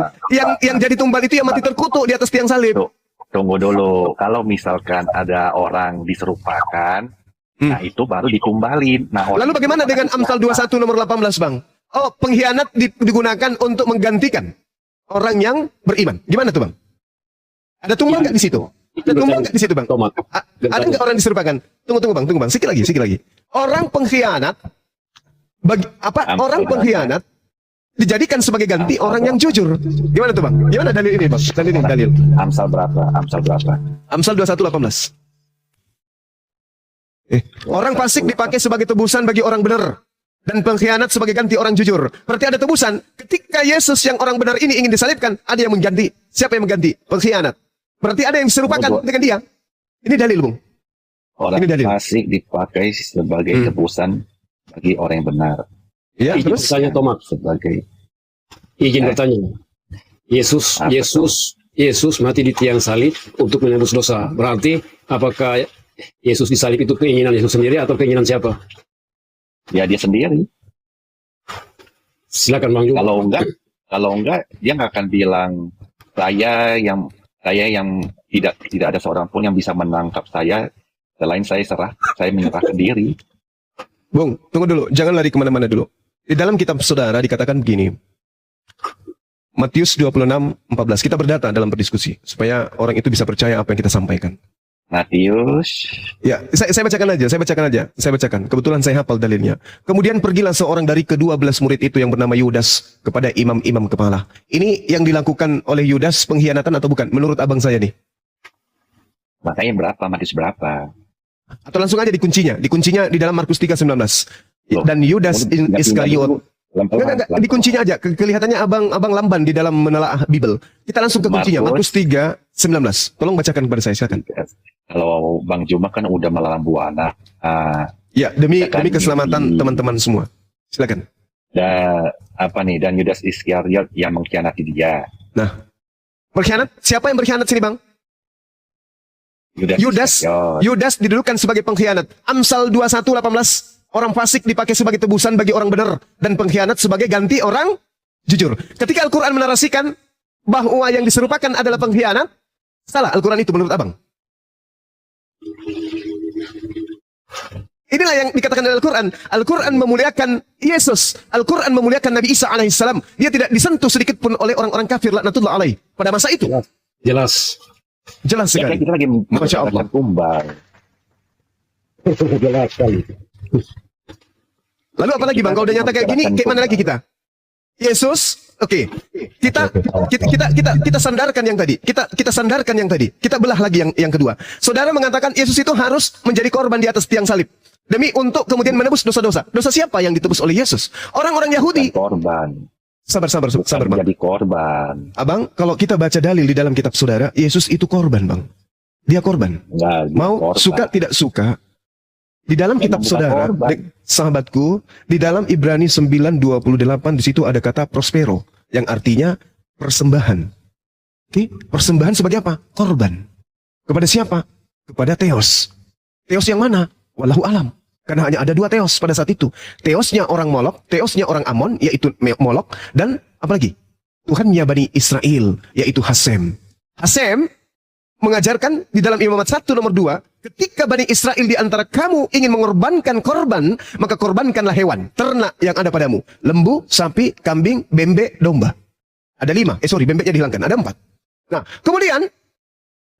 Yang jadi tumbal itu yang mati terkutuk di atas tiang salib. Tunggu dulu, kalau misalkan ada orang diserupakan, nah itu baru ditumbalin. Nah, Lalu bagaimana dengan Amsal 21 nomor 18, Bang? Oh, pengkhianat digunakan untuk menggantikan orang yang beriman. Gimana tuh, Bang? Ada tumbal nggak di situ? Ada tumbal nggak di situ, Bang? Ada nggak orang diserupakan? Tunggu, Bang. Sikit lagi. Orang pengkhianat, orang pengkhianat dijadikan sebagai ganti orang yang jujur. Gimana tuh Bang? Gimana dalil ini Bang? Dalil ini dalil. Amsal berapa? Amsal berapa? Amsal 21:18. Orang fasik dipakai sebagai tebusan bagi orang benar dan pengkhianat sebagai ganti orang jujur. Berarti ada tebusan. Ketika Yesus yang orang benar ini ingin disalibkan, ada yang mengganti. Siapa yang mengganti? Pengkhianat. Berarti ada yang diserupakan dengan dia. Ini dalil, Bung. Orang Ini dalil. fasik dipakai sebagai tebusan bagi orang yang benar. Ya, Izin terus bertanya Tomat, Sebagai izin bertanya. Yesus mati di tiang salib untuk menebus dosa. Berarti apakah Yesus disalib itu keinginan Yesus sendiri atau keinginan siapa? ya dia sendiri. Silakan Bang Juma. Kalau enggak dia nggak akan bilang saya yang tidak ada seorang pun yang bisa menangkap saya selain saya menyerahkan diri. Bung, tunggu dulu. Jangan lari kemana-mana dulu. Di dalam kitab saudara dikatakan begini. Matius 26:14. Kita berdata dalam berdiskusi. Supaya orang itu bisa percaya apa yang kita sampaikan. Matius. Ya, saya bacakan aja. Saya bacakan. Kebetulan saya hafal dalilnya. Kemudian pergilah seorang dari ke-12 murid itu yang bernama Yudas kepada imam-imam kepala. Ini yang dilakukan oleh Yudas pengkhianatan atau bukan? Menurut abang saya nih. Makanya berapa? Matius berapa? Atau langsung aja dikuncinya. Dikuncinya di dalam Markus 3:19. Loh, Dan Yudas Iskariot. Enggak, dikuncinya aja. Kelihatannya abang lamban di dalam menelaah Bible. Kita langsung ke kuncinya. Markus 3:19. Tolong bacakan kepada saya, silakan. Kalau Bang Juma kan udah melalang buana. Ya, demi keselamatan teman-teman semua. Silakan. Dan Yudas Iskariot yang mengkhianati dia. Nah, berkhianat? Siapa yang berkhianat sini, Bang? Yudas didudukan sebagai pengkhianat. Amsal 21:18. Orang fasik dipakai sebagai tebusan bagi orang benar dan pengkhianat sebagai ganti orang jujur. Ketika Al-Quran menarasikan bahwa yang diserupakan adalah pengkhianat, salah Al-Quran itu menurut abang. Inilah yang dikatakan oleh Al-Quran. Al-Quran memuliakan Yesus. Al-Quran memuliakan Nabi Isa alaihissalam. Dia tidak disentuh sedikit pun oleh orang-orang kafir laknatullah alaih pada masa itu. Jelas sekali. Kita lagi Masya Allah. tumbang. Jelas sekali. Lalu apa lagi Bang? Kalau udah nyata kayak gini, kayak mana lagi kita? Yesus, oke. Kita sandarkan yang tadi. Kita sandarkan yang tadi. Kita belah lagi yang kedua. Saudara mengatakan Yesus itu harus menjadi korban di atas tiang salib demi untuk kemudian menebus dosa-dosa. Dosa siapa yang ditebus oleh Yesus? Orang-orang Yahudi. Korban. Sabar Bang. Jadi korban. Abang, kalau kita baca dalil di dalam kitab saudara, Yesus itu korban, Bang. Dia korban. Mau korban. suka tidak suka, di dalam kitab saudara, sahabatku, di dalam Ibrani 9:28 di situ ada kata prospero yang artinya persembahan. Oke, persembahan sebagai apa? Korban. Kepada siapa? Kepada Theos. Theos yang mana? Wallahu alam. Karena hanya ada dua Theos pada saat itu. Theosnya orang Molok, Theosnya orang Amon, yaitu Molok, dan apa lagi? Tuhannya Bani Israel, yaitu Hasem. Hasem mengajarkan di dalam Imamat 1 nomor 2, ketika Bani Israel di antara kamu ingin mengorbankan korban, maka korbankanlah hewan, ternak yang ada padamu. Lembu, sapi, kambing, bembe, domba. Ada 5, bembenya dihilangkan, ada 4. Nah, kemudian,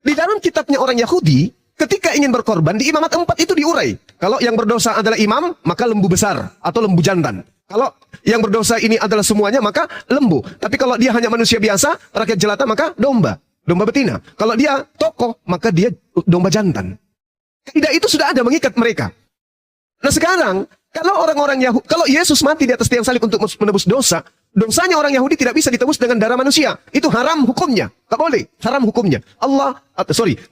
di dalam kitabnya orang Yahudi, ketika ingin berkorban, di Imamat 4 itu diurai. Kalau yang berdosa adalah imam, maka lembu besar atau lembu jantan. Kalau yang berdosa ini adalah semuanya, maka lembu. Tapi kalau dia hanya manusia biasa, rakyat jelata, maka domba. Domba betina. Kalau dia tokoh, maka dia domba jantan. Kaidah itu sudah ada mengikat mereka. Nah sekarang, kalau Yesus mati di atas tiang salib untuk menebus dosa, dosanya orang Yahudi tidak bisa ditebus dengan darah manusia. Itu haram hukumnya. Tak boleh. Haram hukumnya.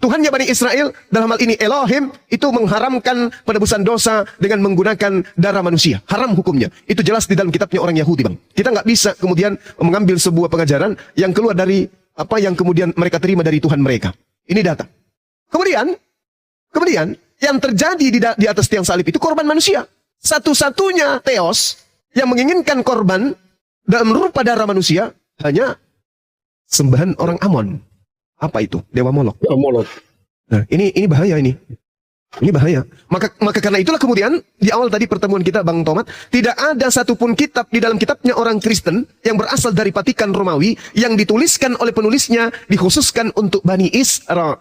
Tuhannya Bani Israel, dalam hal ini Elohim, itu mengharamkan penebusan dosa dengan menggunakan darah manusia. Haram hukumnya. Itu jelas di dalam kitabnya orang Yahudi, Bang. Kita nggak bisa kemudian mengambil sebuah pengajaran yang keluar dari apa yang kemudian mereka terima dari Tuhan mereka. Ini data. Kemudian yang terjadi di atas tiang salib itu korban manusia. Satu-satunya Theos yang menginginkan korban dalam rupa darah manusia hanya sembahan orang Amon. Apa itu? Dewa Molok. Nah, ini bahaya ini. Ini bahaya. Maka karena itulah kemudian di awal tadi pertemuan kita Bang Tomat, tidak ada satupun kitab di dalam kitabnya orang Kristen yang berasal dari Vatikan Romawi yang dituliskan oleh penulisnya dikhususkan untuk Bani Israel.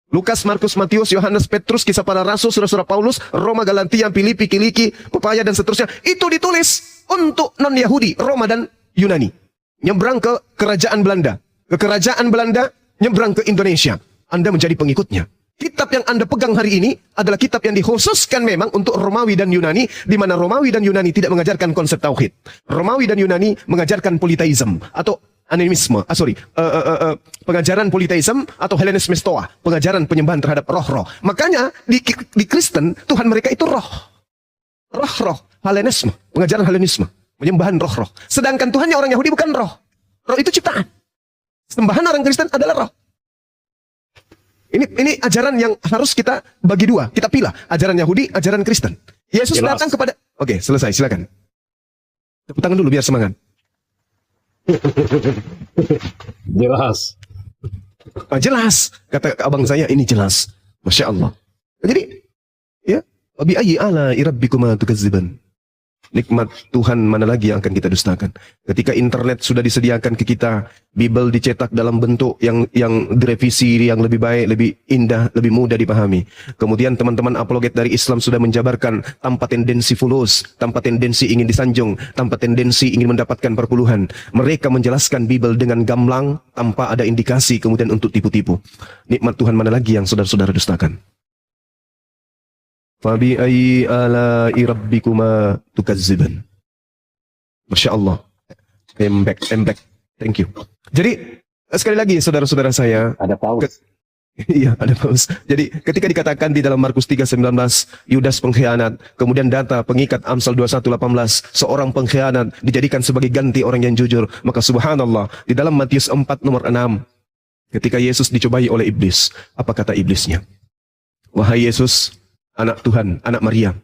Lukas, Markus, Matius, Yohanes, Petrus, Kisah Para Rasul, Surah-surah Paulus, Roma, Galatia, Filipi, Kiliki, Pepaya, dan seterusnya. Itu ditulis untuk non-Yahudi, Roma dan Yunani. Nyebrang ke kerajaan Belanda. Ke kerajaan Belanda, nyebrang ke Indonesia. Anda menjadi pengikutnya. Kitab yang Anda pegang hari ini adalah kitab yang dikhususkan memang untuk Romawi dan Yunani, di mana Romawi dan Yunani tidak mengajarkan konsep tauhid. Romawi dan Yunani mengajarkan politeisme atau animisme, pengajaran politeisme atau Hellenisme Stoa, pengajaran penyembahan terhadap roh-roh. Makanya di Kristen Tuhan mereka itu roh, Hellenisme, pengajaran Hellenisme, penyembahan roh-roh. Sedangkan Tuhannya orang Yahudi bukan roh, roh itu ciptaan. Sembahan orang Kristen adalah roh. Ini ajaran yang harus kita bagi dua, kita pilah ajaran Yahudi, ajaran Kristen. Yesus Jelas. datang kepada, oke, selesai, silakan. Tepuk tangan dulu biar semangat. Jelas. Jelas, kata abang saya, ini jelas. Masya Allah. Jadi, ya, wabi ayyi ala rabbikuma tukazziban. Nikmat Tuhan mana lagi yang akan kita dustakan? Ketika internet sudah disediakan ke kita, Bible dicetak dalam bentuk yang direvisi, yang lebih baik, lebih indah, lebih mudah dipahami. Kemudian teman-teman apologet dari Islam sudah menjabarkan tanpa tendensi fulus, tanpa tendensi ingin disanjung, tanpa tendensi ingin mendapatkan perpuluhan. Mereka menjelaskan Bible dengan gamblang, tanpa ada indikasi kemudian untuk tipu-tipu. Nikmat Tuhan mana lagi yang saudara-saudara dustakan? Fabi ayyi ala'i rabbikuma tukazziban. Masya Allah. Embek. Thank you. Jadi, sekali lagi saudara-saudara saya. Ada paus. Iya, ada paus. Jadi, ketika dikatakan di dalam Markus 3:19, Yudas pengkhianat, kemudian data pengikat Amsal 21:18, seorang pengkhianat dijadikan sebagai ganti orang yang jujur, maka subhanallah, di dalam Matius 4 nomor 6, ketika Yesus dicobai oleh iblis, apa kata iblisnya? Wahai Yesus, anak Tuhan, anak Maria,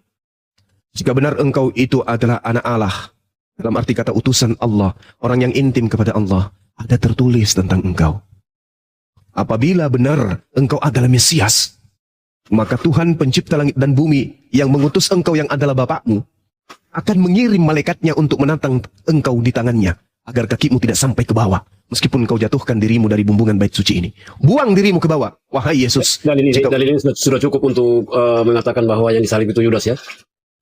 jika benar engkau itu adalah anak Allah, dalam arti kata utusan Allah, orang yang intim kepada Allah, ada tertulis tentang engkau. Apabila benar engkau adalah Mesias, maka Tuhan pencipta langit dan bumi yang mengutus engkau yang adalah Bapakmu, akan mengirim malaikatnya untuk menantang engkau di tangannya, agar kakimu tidak sampai ke bawah, meskipun engkau jatuhkan dirimu dari bumbungan bait suci ini. Buang dirimu ke bawah, wahai Yesus. Dalil ini sudah cukup untuk mengatakan bahwa yang disalib itu Yudas ya?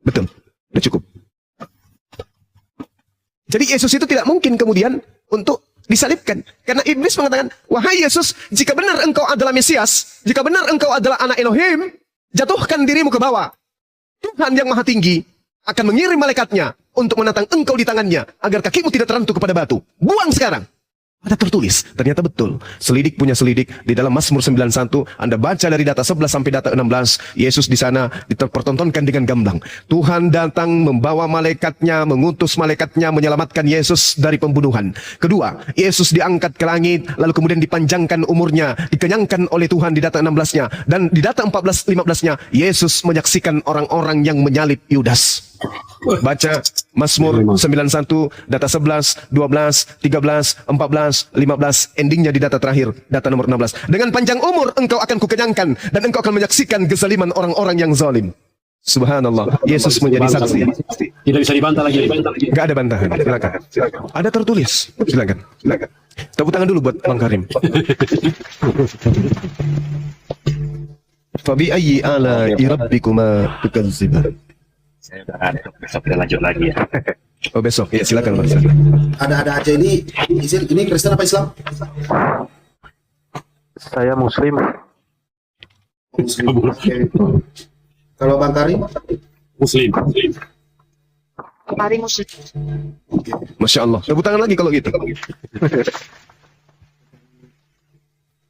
Betul, sudah cukup. Jadi Yesus itu tidak mungkin kemudian untuk disalibkan. Karena iblis mengatakan, wahai Yesus, jika benar engkau adalah Mesias, jika benar engkau adalah anak Elohim, jatuhkan dirimu ke bawah. Tuhan yang maha tinggi akan mengirim malaikatnya untuk menantang engkau di tangannya, agar kakimu tidak terantuk kepada batu. Buang sekarang. Ada tertulis, ternyata betul. Selidik punya selidik. Di dalam Mazmur 91, Anda baca dari data 11 sampai data 16, Yesus di sana dipertontonkan dengan gamblang. Tuhan datang membawa malaikatnya, mengutus malaikatnya menyelamatkan Yesus dari pembunuhan. Kedua, Yesus diangkat ke langit, lalu kemudian dipanjangkan umurnya, dikenyangkan oleh Tuhan di data 16-nya. Dan di data 14-15-nya, Yesus menyaksikan orang-orang yang menyalib Yudas. Baca Mazmur 91, data 11, 12, 13, 14, 15, endingnya di data terakhir, data nomor 16. Dengan panjang umur engkau akan kukenyangkan, dan engkau akan menyaksikan kezaliman orang-orang yang zalim. Subhanallah, Yesus menjadi saksi. Tidak bisa dibantah lagi. Gak ada bantahan, silakan. Ada tertulis, silakan. Tepuk tangan dulu buat Bang Karim. Fabi ayyi ala'i rabbikuma tukazziban. Saya udah ngantuk, besok kita lanjut lagi ya. Oh besok, ya silakan Bang. Ada aja ini Kristen apa Islam? Saya Muslim. Muslim. Oke. Kalau Bang Karim? Muslim. Mari musik. Masya Allah. Tepuk tangan lagi kalau gitu.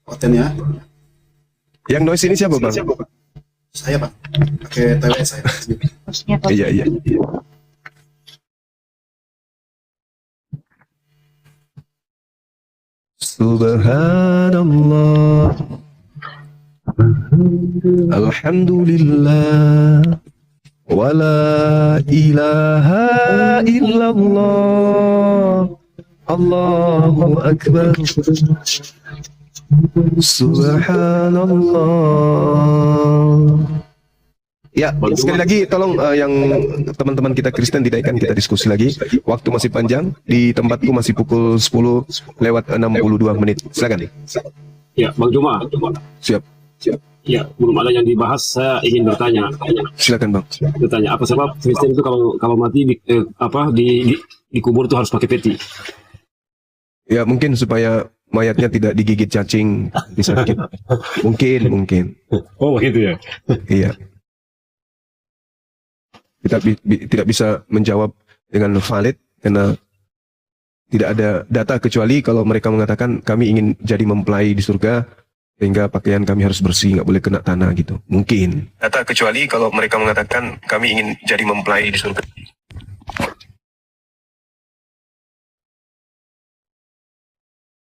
Oten ya. Yang noise ini siapa Bang? Saya Bang. Pakai TW saya. Iya. Subhanallah. Alhamdulillah. Wala ilaha illallah. Allahu Akbar. Subhanallah. Ya, sekali lagi tolong yang teman-teman kita Kristen tidak ikan kita diskusi lagi. Waktu masih panjang, di tempatku masih pukul 10 lewat 62 menit. Silakan. Ya, Bang Juma. Siap. Ya, belum ada yang dibahas. Saya ingin bertanya. Silakan Bang. Bertanya apa sebab Kristen itu kalau mati dikubur itu harus pakai peti? Ya mungkin supaya mayatnya tidak digigit cacing, disakit. Mungkin. Oh begitu ya. Iya. Kita tidak bisa menjawab dengan valid karena tidak ada data kecuali kalau mereka mengatakan kami ingin jadi mempelai di surga sehingga pakaian kami harus bersih, nggak boleh kena tanah gitu. Mungkin. Data kecuali kalau mereka mengatakan kami ingin jadi mempelai di surga.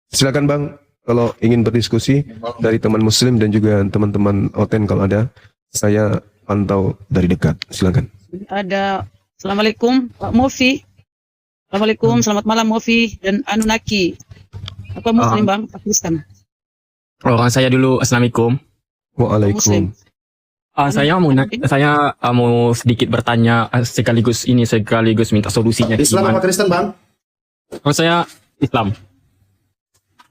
Silakan Bang, kalau ingin berdiskusi dari teman Muslim dan juga teman-teman Oten kalau ada, saya pantau dari dekat. Silakan. Ada. Assalamualaikum Pak Mofi. Assalamualaikum, selamat malam Mofi dan Anunnaki. Apa Muslim Bang? Pak Kristen. Orang saya dulu, Assalamualaikum. Waalaikumsalam. Saya mau sedikit bertanya sekaligus minta solusinya. Islam apa Kristen, Bang? Oh, saya Islam.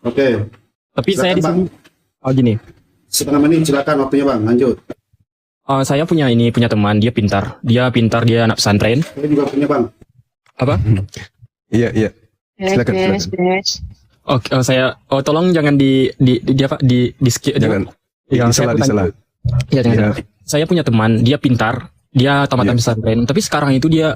Oke. Tapi Silakan, saya di sini. Oh gini. Setengah menit silakan waktunya Bang, lanjut. Saya punya teman, dia pintar, dia anak pesantren. Saya juga punya Bang. Apa? Iya. Silakan. Oke, tolong jangan di skip. Jangan. Disela. Ya, jangan. Saya punya teman, dia pintar, dia tamat pesantren, tapi sekarang itu dia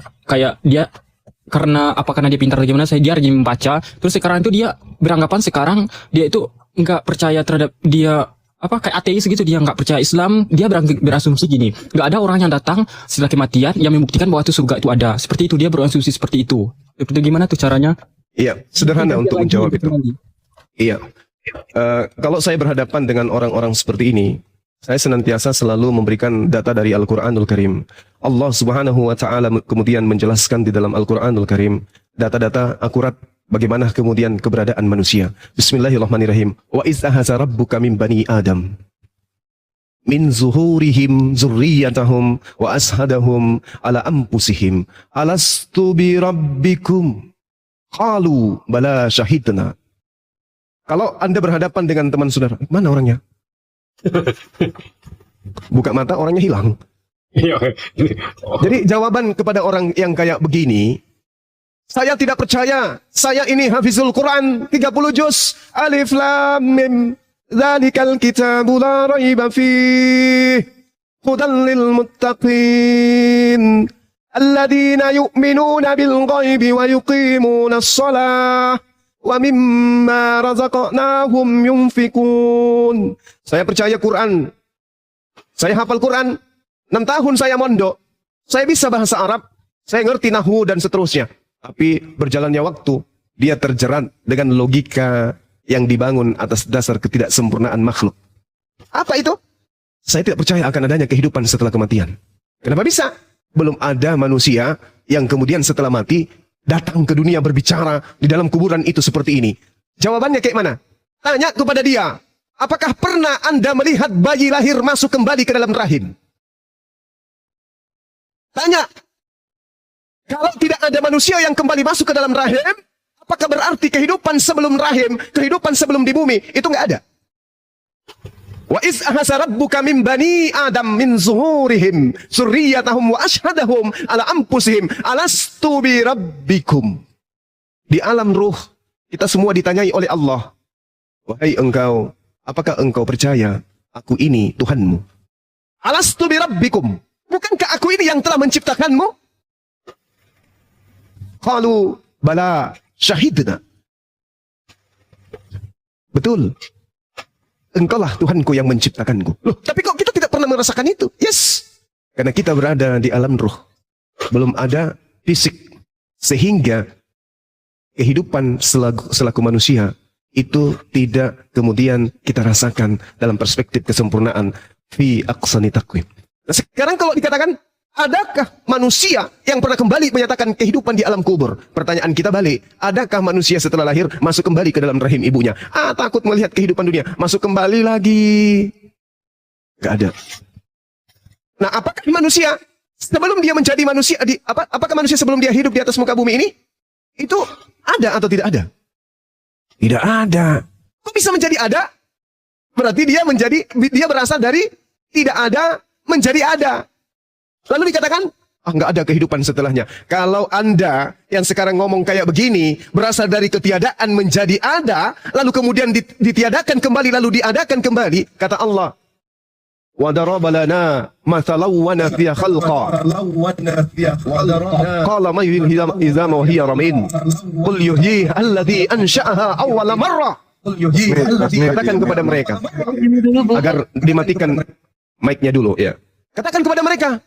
karena dia pintar atau gimana, dia rajin membaca, terus sekarang itu dia beranggapan sekarang dia itu nggak percaya terhadap dia kayak ateis gitu, dia nggak percaya Islam, dia berasumsi gini, nggak ada orang yang datang setelah kematian yang membuktikan bahwa itu surga itu ada, seperti itu, dia berasumsi seperti itu. Itu gimana tuh caranya? Iya, sederhana untuk menjawab itu. Iya, kalau saya berhadapan dengan orang-orang seperti ini, saya senantiasa selalu memberikan data dari Al-Quranul Karim. Allah Subhanahu wa Ta'ala kemudian menjelaskan di dalam Al-Quranul Karim data-data akurat bagaimana kemudian keberadaan manusia. Bismillahirrahmanirrahim. Wa iz ahaza rabbuka min bani Adam min zuhurihim zurriyatahum wa ashadahum ala anfusihim alastu bi rabbikum qalu bala syahidna. Kalau Anda berhadapan dengan teman saudara, mana orangnya? Buka mata, orangnya hilang. Jadi jawaban kepada orang yang kayak begini, saya tidak percaya, saya ini hafizul Quran 30 juz, alif lam mim, dzalikal kitabu la raiba fih, hudan lil muttaqin, alladzina yu'minuna bil ghaibi wa yuqimuna as-shalah wa mimma razaqnahum yunfikun. Saya percaya Quran. Saya hafal Quran. 6 tahun saya mondok. Saya bisa bahasa Arab. Saya ngerti nahwu dan seterusnya. Tapi berjalannya waktu, dia terjerat dengan logika yang dibangun atas dasar ketidaksempurnaan makhluk. Apa itu? Saya tidak percaya akan adanya kehidupan setelah kematian. Kenapa bisa? Belum ada manusia yang kemudian setelah mati datang ke dunia berbicara di dalam kuburan itu seperti ini. Jawabannya kayak mana? Tanya kepada dia, apakah pernah Anda melihat bayi lahir masuk kembali ke dalam rahim? Tanya. Kalau tidak ada manusia yang kembali masuk ke dalam rahim, apakah berarti kehidupan sebelum rahim, kehidupan sebelum di bumi, itu nggak ada? Wa iz ahasa rabbuka min bani Adam min zuhurihim zurriyatahum wa ashhadahum ala anfusihim alastu bi rabbikum. Di alam ruh kita semua ditanyai oleh Allah, wahai engkau, apakah engkau percaya aku ini Tuhanmu? Alastu bi rabbikum, bukankah aku ini yang telah menciptakanmu? Qalu bala syahidna. Betul, engkaulah Tuhanku yang menciptakanku. Loh, tapi kok kita tidak pernah merasakan itu? Yes, karena kita berada di alam ruh, belum ada fisik, sehingga kehidupan selaku manusia itu tidak kemudian kita rasakan dalam perspektif kesempurnaan fi aqsani taqwim. Nah, sekarang kalau dikatakan adakah manusia yang pernah kembali menyatakan kehidupan di alam kubur? Pertanyaan kita balik, adakah manusia setelah lahir masuk kembali ke dalam rahim ibunya? Takut melihat kehidupan dunia, masuk kembali lagi. Gak ada. Nah, apakah manusia sebelum dia menjadi manusia, apakah manusia sebelum dia hidup di atas muka bumi ini, itu ada atau tidak ada? Tidak ada. Kok bisa menjadi ada? Berarti dia berasal dari tidak ada menjadi ada. Lalu dikatakan, nggak ada kehidupan setelahnya. Kalau Anda yang sekarang ngomong kayak begini, berasal dari ketiadaan menjadi ada, lalu kemudian ditiadakan kembali, lalu diadakan kembali, kata Allah, وَضَرَبَ لَنَا مَثَلًا وَنَسِيَ خَلْقًا قَالَ مَنْ يُحْيِي الْعِظَامَ وَهِيَ رَمِيمٌ قُلْ يُحْيِيهَا الَّذِي أَنشَأَهَا أَوَّلَ مَرَّةٍ. Katakan kepada mereka, agar dimatikan mic-nya dulu ya. Katakan kepada mereka,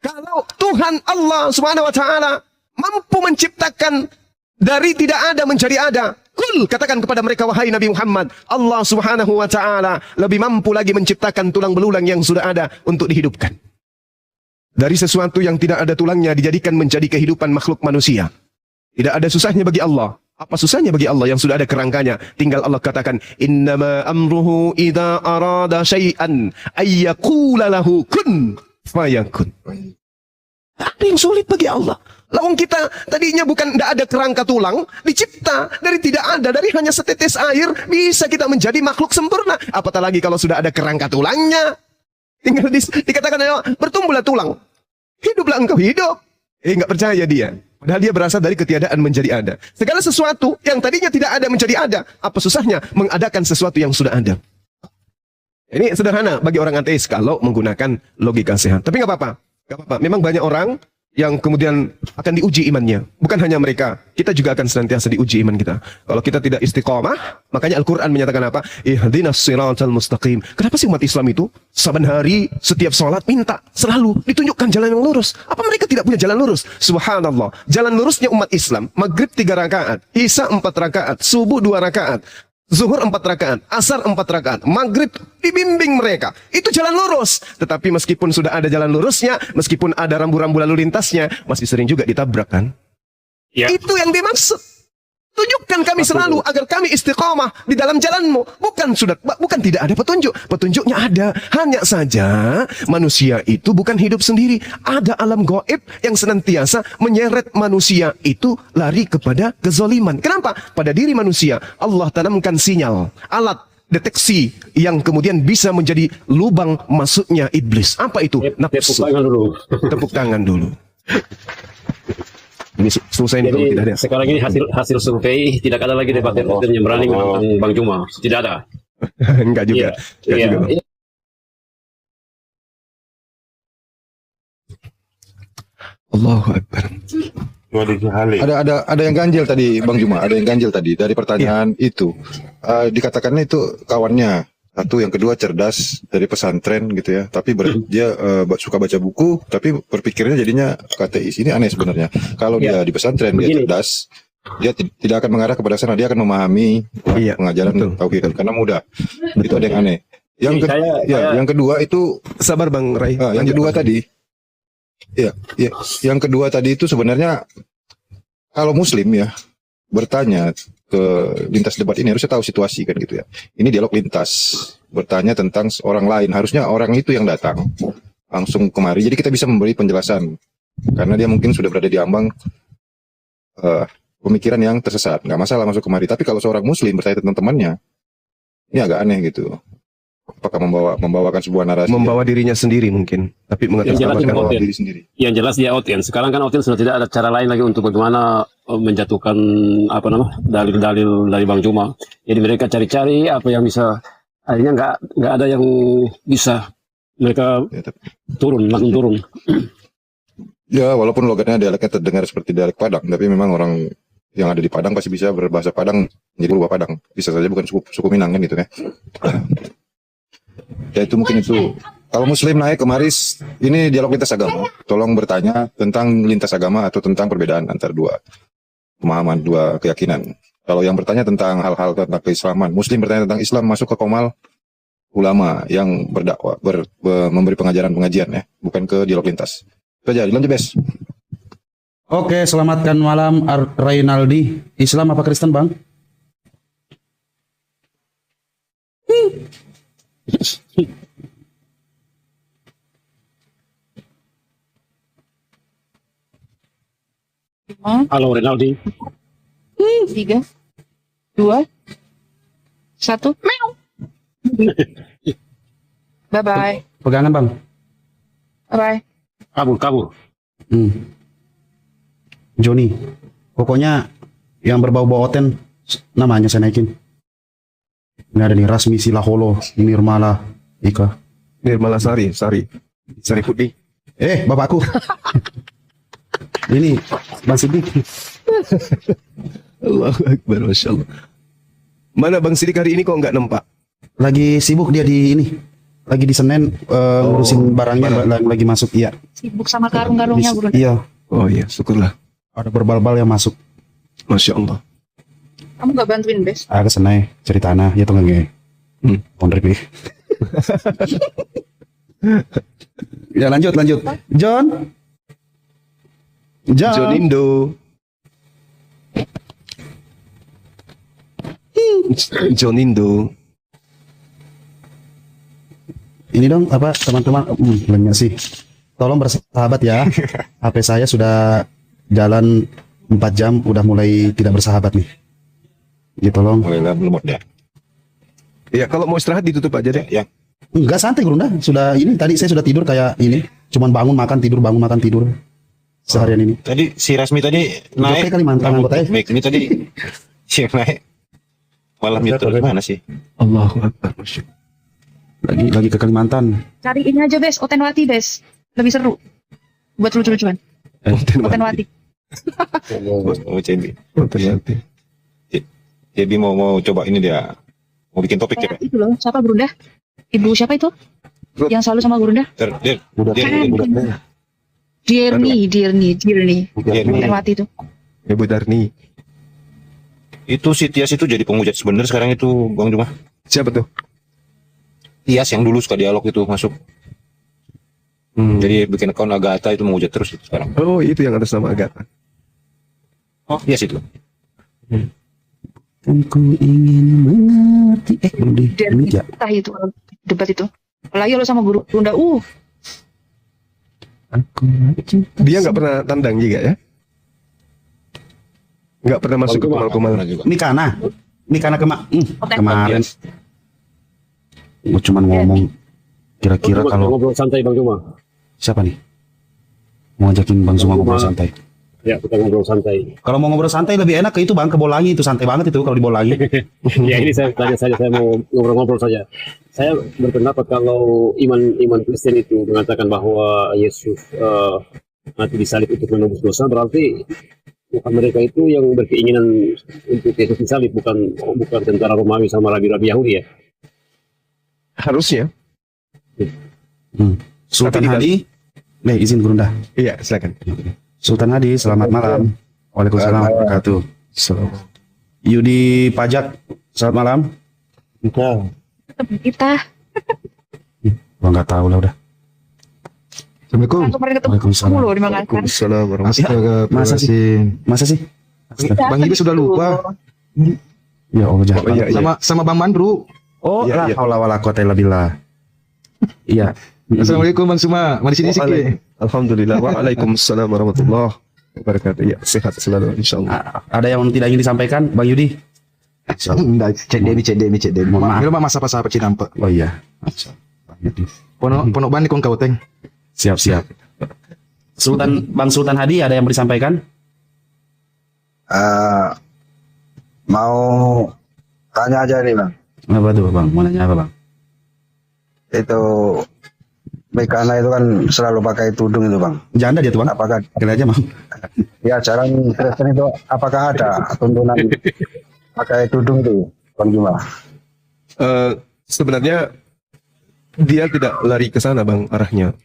kalau Tuhan Allah Subhanahu wa taala mampu menciptakan dari tidak ada menjadi ada, kul, katakan kepada mereka wahai Nabi Muhammad, Allah Subhanahu wa taala lebih mampu lagi menciptakan tulang belulang yang sudah ada untuk dihidupkan. Dari sesuatu yang tidak ada tulangnya dijadikan menjadi kehidupan makhluk manusia. Tidak ada susahnya bagi Allah. Apa susahnya bagi Allah yang sudah ada kerangkanya? Tinggal Allah katakan, innama amruhu idza arada syai'an ayyaqula lahu kun fayakun. Ada yang sulit bagi Allah. Lawang kita tadinya bukan tidak ada kerangka tulang, dicipta dari tidak ada, dari hanya setetes air, bisa kita menjadi makhluk sempurna. Apatah lagi kalau sudah ada kerangka tulangnya. Tinggal dikatakan, bertumbuhlah tulang. Hiduplah engkau hidup. Nggak percaya dia. Padahal dia berasal dari ketiadaan menjadi ada. Segala sesuatu yang tadinya tidak ada menjadi ada. Apa susahnya mengadakan sesuatu yang sudah ada? Ini sederhana bagi orang ateis kalau menggunakan logika sehat. Tapi nggak apa-apa. Nggak apa-apa. Memang banyak orang yang kemudian akan diuji imannya. Bukan hanya mereka. Kita juga akan senantiasa diuji iman kita. Kalau kita tidak istiqomah, makanya Al-Quran menyatakan apa? Ihdinas siratal mustaqim. Kenapa sih umat Islam itu saban hari setiap sholat minta selalu ditunjukkan jalan yang lurus? Apa mereka tidak punya jalan lurus? Subhanallah. Jalan lurusnya umat Islam, maghrib 3 rakaat, isya 4 rakaat, subuh 2 rakaat, zuhur 4 rakaat, asar 4 rakaat, maghrib dibimbing mereka. Itu jalan lurus. Tetapi meskipun sudah ada jalan lurusnya, meskipun ada rambu-rambu lalu lintasnya, masih sering juga ditabrak kan? Ya. Itu yang dimaksud. Tunjukkan kami selalu agar kami istiqamah di dalam jalanmu. Bukan tidak ada petunjuk. Petunjuknya ada. Hanya saja manusia itu bukan hidup sendiri. Ada alam gaib yang senantiasa menyeret manusia itu lari kepada kezaliman. Kenapa? Pada diri manusia Allah tanamkan sinyal, alat deteksi yang kemudian bisa menjadi lubang masuknya iblis. Apa itu? Nafsu. Tepuk tangan dulu. Tepuk tangan dulu. Ini selesai nih kalau tidak ada. Sekarang ini hasil survei tidak ada lagi debat yang berani menantang Bang Juma. Tidak ada. Enggak juga. Iya. Allahu Akbar. Ada yang ganjil tadi Bang Juma, ada yang ganjil tadi dari pertanyaan itu. Dikatakannya itu kawannya. Satu, yang kedua cerdas dari pesantren gitu ya. Tapi dia suka baca buku, tapi berpikirnya jadinya KTIS. Ini aneh sebenarnya. Kalau dia di pesantren dia cerdas, dia tidak akan mengarah kepada sana. Dia akan memahami pengajaran tauhid karena mudah. Itu ada yang aneh. Yang kedua itu sabar Bang Rai. Yang kedua tadi, yang kedua tadi itu sebenarnya kalau Muslim ya bertanya ke lintas debat ini harusnya tahu situasi kan gitu ya. Ini dialog lintas, bertanya tentang orang lain. Harusnya orang itu yang datang langsung kemari. Jadi kita bisa memberi penjelasan karena dia mungkin sudah berada di ambang pemikiran yang tersesat. Nggak masalah masuk kemari. Tapi kalau seorang Muslim bertanya tentang temannya, ini agak aneh gitu. Apakah membawakan sebuah narasi? Membawa dirinya sendiri mungkin, tapi membawa diri sendiri. Yang jelas dia audiens. Sekarang kan audiens sudah tidak ada cara lain lagi untuk bagaimana menjatuhkan dalil-dalil dari Bang Juma. Jadi mereka cari-cari apa yang bisa. Akhirnya nggak ada yang bisa mereka langsung turun. Ya, walaupun logatnya dialeknya terdengar seperti dialek Padang, tapi memang orang yang ada di Padang pasti bisa berbahasa Padang menjadi berubah Padang. Bisa saja bukan suku Minang kan gitu ya. Ya itu mungkin itu. Kalau Muslim naik ke Maris, ini dialog lintas agama. Tolong bertanya tentang lintas agama atau tentang perbedaan antara dua pemahaman, dua keyakinan. Kalau yang bertanya tentang hal-hal tentang keislaman, Muslim bertanya tentang Islam masuk ke komal ulama yang berdakwah, memberi pengajian ya, bukan ke dialog lintas. Itu aja, dilanjut Bes. Oke, selamatkan malam Rainaldi. Islam apa Kristen, Bang? Halo Renaldi. 3, 2, 1, meow. Bye bye. Pegangan bang. Bye bye. Kabur. Joni. Pokoknya yang berbau-bau oten namanya saya naikin. Ini ada nih Rasmi Silaholo, Nirmala Ika. Nirmala Sari Putih. Bapakku. Ini Bang Sidik. Allahu Akbar, Masya Allah. Mana Bang Sidik hari ini kok nggak nampak? Lagi sibuk dia di ini. Lagi di Senen ngurusin barangnya lagi masuk. Iya. Sibuk sama karung-karungnya, Bro. Iya. Oh iya, syukurlah. Ada berbal-bal yang masuk. Masya Allah. Kamu gak bantuin, Bes? Ke senai cari tanah ya tuh nggak. Pondrip. Ya lanjut. John Jonindo. Jonindo. Ini dong apa teman-teman banyak sih. Tolong bersahabat ya. HP saya sudah jalan 4 jam udah mulai tidak bersahabat nih. Gitu tolong. Belum ada. Ya kalau mau istirahat ditutup aja deh. Ya. Enggak santai Gurunda. Sudah ini tadi saya sudah tidur kayak ini. Cuman bangun makan tidur seharian ini. Tadi si Rasmi tadi naik. Oke Kalimantan anggotanya. Baik, ini tadi si naik. Malam itu gimana sih? Allahu Akbar, Masya Allah. Lagi ke Kalimantan. Cari ini aja, Bes. Otenwati, Bes. Lebih seru. Buat lucu-lucuan. Otenwati. Oh, Cebi. Otenwati. Cebi mau coba ini dia. Mau bikin topik Kayak coba. itu loh, siapa Gurunda? Ibu siapa itu? Yang selalu sama Gurunda? Dirni. Otenwati itu. Ibu Darni. Itu si Tias itu jadi penghujat sebenarnya sekarang itu Bang Juma. Siapa tuh? Tias yang dulu suka dialog itu masuk. Jadi bikin akun Agatha itu menghujat terus itu sekarang. Oh itu yang atas nama Agatha. Oh Tias itu. Aku ingin mengerti. Belum di menit ya. Entah itu debat itu. Apalagi lo sama Gurunda. Dia nggak pernah tandang juga ya? Nggak pernah masuk ke Kumal-Kumal. Mikana kemarin. Gue cuman ngomong kira-kira kalau ngobrol santai Bang Juma. siapa nih mau ajakin Bang Zuma ngobrol santai. Ya, kita ngobrol santai. Kalau mau ngobrol santai lebih enak ke itu Bang, ke Bolangi itu santai banget itu kalau di Bolangi. Ya ini saya tanya saja, saya mau ngobrol-ngobrol saja. Saya berpendapat kalau iman Kristen itu mengatakan bahwa Yesus mati disalib untuk menebus dosa, berarti bukan mereka itu yang berkeinginan untuk Yesus disalib, bukan tentara Romawi sama rabi-rabi Yahudi ya. Harusnya. Sultan Hadi, izin Gurunda. Iya, silakan. Sultan Hadi, selamat malam. Waalaikumsalam warahmatullahi wabarakatuh. Yudi Pajak, selamat malam. Kita. Gua nggak tahu lah udah. Assalamualaikum. Kemarin ketemu Waalaikumsalam. kamu loh di Makassar. Waalaikumsalam warahmatullahi Masa sih? Bang Ibe sudah lupa. Ya Allah jahat. Oh, iya, iya. Sama Bang Mandru. Oh, Iya, la iya. haula wala quwata illa billah. Iya. Assalamualaikum Bang Suma. Mari sini sikit. Alhamdulillah. Waalaikumsalam warahmatullahi wabarakatuh. Ya, sehat selalu insyaallah. Ada yang tidak ingin disampaikan, Bang Yudi? Cek Demi. Mohon maaf. Mila masa pas apa cinampe. Oh iya. Bang Yudi. Pono bani kong kau teng. Siap. Bang Sultan Hadi ada yang mau disampaikan? Mau tanya aja nih Bang. Apa tuh Bang? Mau nanya apa Bang? Itu Mekana itu kan selalu pakai tudung itu Bang. Janda dia tuh Bang. Apakah Kira aja Bang. ya jarang Kristen itu apakah ada tuntunan pakai tudung itu Bang Juma? Sebenarnya dia tidak lari ke sana Bang arahnya.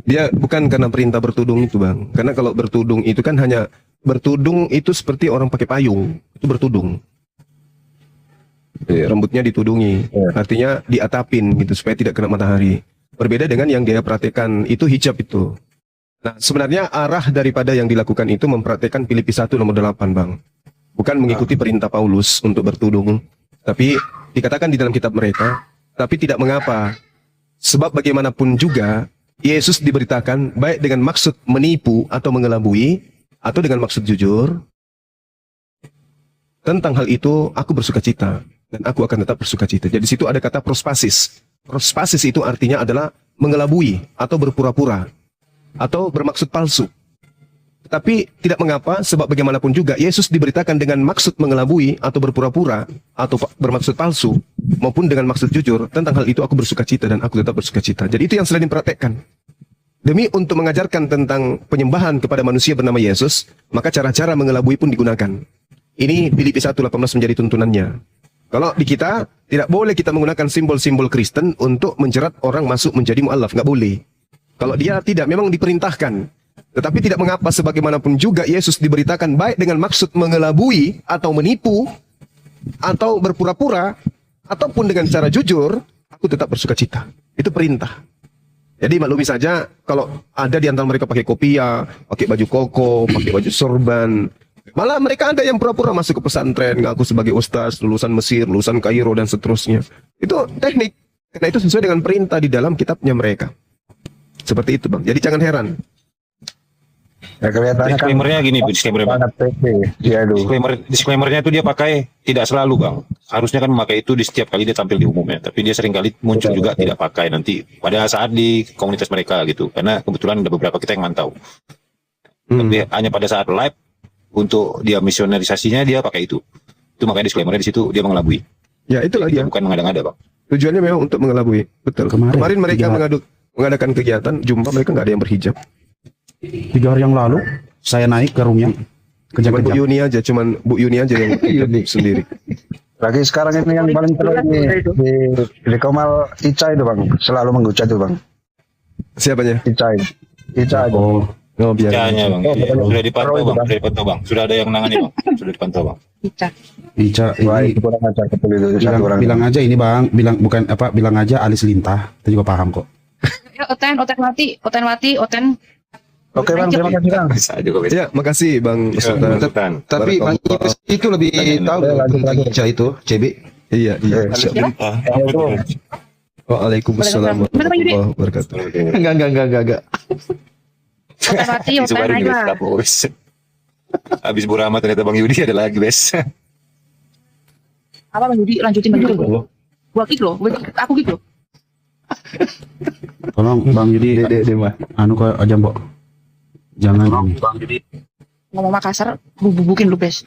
Dia bukan karena perintah bertudung itu Bang. Karena kalau bertudung itu kan hanya bertudung itu seperti orang pakai payung. Itu bertudung. Rambutnya ditudungi. Artinya diatapin gitu supaya tidak kena matahari. Berbeda dengan yang dia praktekkan itu hijab itu. Nah sebenarnya arah daripada yang dilakukan itu mempraktekkan Filipi 1 nomor 8 Bang. Bukan mengikuti perintah Paulus untuk bertudung. Tapi dikatakan di dalam kitab mereka. Tapi tidak mengapa. Sebab bagaimanapun juga Yesus diberitakan baik dengan maksud menipu atau mengelabui atau dengan maksud jujur. Tentang hal itu aku bersuka cita. dan aku akan tetap bersuka cita. Jadi situ ada kata prospasis. Prospasis itu artinya adalah mengelabui atau berpura-pura atau bermaksud palsu. Tapi tidak mengapa, sebab bagaimanapun juga Yesus diberitakan dengan maksud mengelabui atau berpura-pura atau bermaksud palsu maupun dengan maksud jujur. Tentang hal itu aku bersuka cita dan aku tetap bersuka cita. Jadi itu yang selalu dipraktekkan. Demi untuk mengajarkan tentang penyembahan kepada manusia bernama Yesus, maka cara-cara mengelabui pun digunakan. Ini Filipi 1:18 menjadi tuntunannya. Kalau di kita, tidak boleh kita menggunakan simbol-simbol Kristen untuk menjerat orang masuk menjadi mu'alaf. Nggak boleh. Kalau dia tidak, memang diperintahkan. Tetapi tidak mengapa, sebagaimanapun juga Yesus diberitakan baik dengan maksud mengelabui atau menipu atau berpura-pura ataupun dengan cara jujur, aku tetap bersuka cita. Itu perintah. Jadi maklumi saja kalau ada di antara mereka pakai kopiah, pakai baju koko, pakai baju sorban. Malah mereka ada yang pura-pura masuk ke pesantren, ngaku sebagai ustaz, lulusan Mesir, lulusan Kairo dan seterusnya. Itu teknik. Karena itu sesuai dengan perintah di dalam kitabnya mereka. Seperti itu, Bang. Jadi jangan heran. Ya kelihatannya kan Disclaimer-nya gini, disclaimer Bang. sangat pede. Iya, aduh. Disclaimer-nya itu dia pakai tidak selalu Bang. Harusnya kan memakai itu di setiap kali dia tampil di umumnya. Tapi dia sering kali muncul juga tidak pakai nanti pada saat di komunitas mereka gitu. Karena kebetulan ada beberapa kita yang mantau. Tapi hanya pada saat live untuk dia misionerisasinya dia pakai itu. Itu makanya disclaimer-nya di situ dia mengelabui. Ya itulah dia. Bukan mengada-ngada Bang. Tujuannya memang untuk mengelabui. Betul. Kemarin mereka mengadakan kegiatan, jumpa mereka nggak ada yang berhijab. 3 hari yang lalu saya naik ke roomnya Cuman Bu Yuni aja, yang berhijab sendiri. Lagi sekarang ini yang paling teruk di Komal Ica itu Bang, selalu menghujat itu Bang. Siapanya? Ica itu. Oh biar. Icanya Bang. Sudah dipantau Bang. Sudah ada yang menangani Bang. Sudah dipantau Bang. Ica Wah, ini itu kurang ajar betul itu. Satu orang. bilang aja ini Bang, bilang aja alis lintah. Kita juga paham kok. Ya, Oten Wati. Oke Bang, terima kasih Bang. Bisa juga bisa. Ya, makasih Bang Sultan. Tapi Bang itu lebih tahu tentang Ica itu, CB. Iya. Waalaikumsalam warahmatullahi wabarakatuh. Enggak. Oten Wati, Itu baru ayo. juga bos. Habis Bu Rahmat ternyata Bang Yudi ada lagi, Bes. Apa Bang Yudi, lanjutin Bang Yudi. Gua kick loh, aku kick loh. Tolong Bang Yudi, anu kok aja Mbok. Jangan ini. Bang Yudi. Ngomong Makassar, bubukin lu, Bes.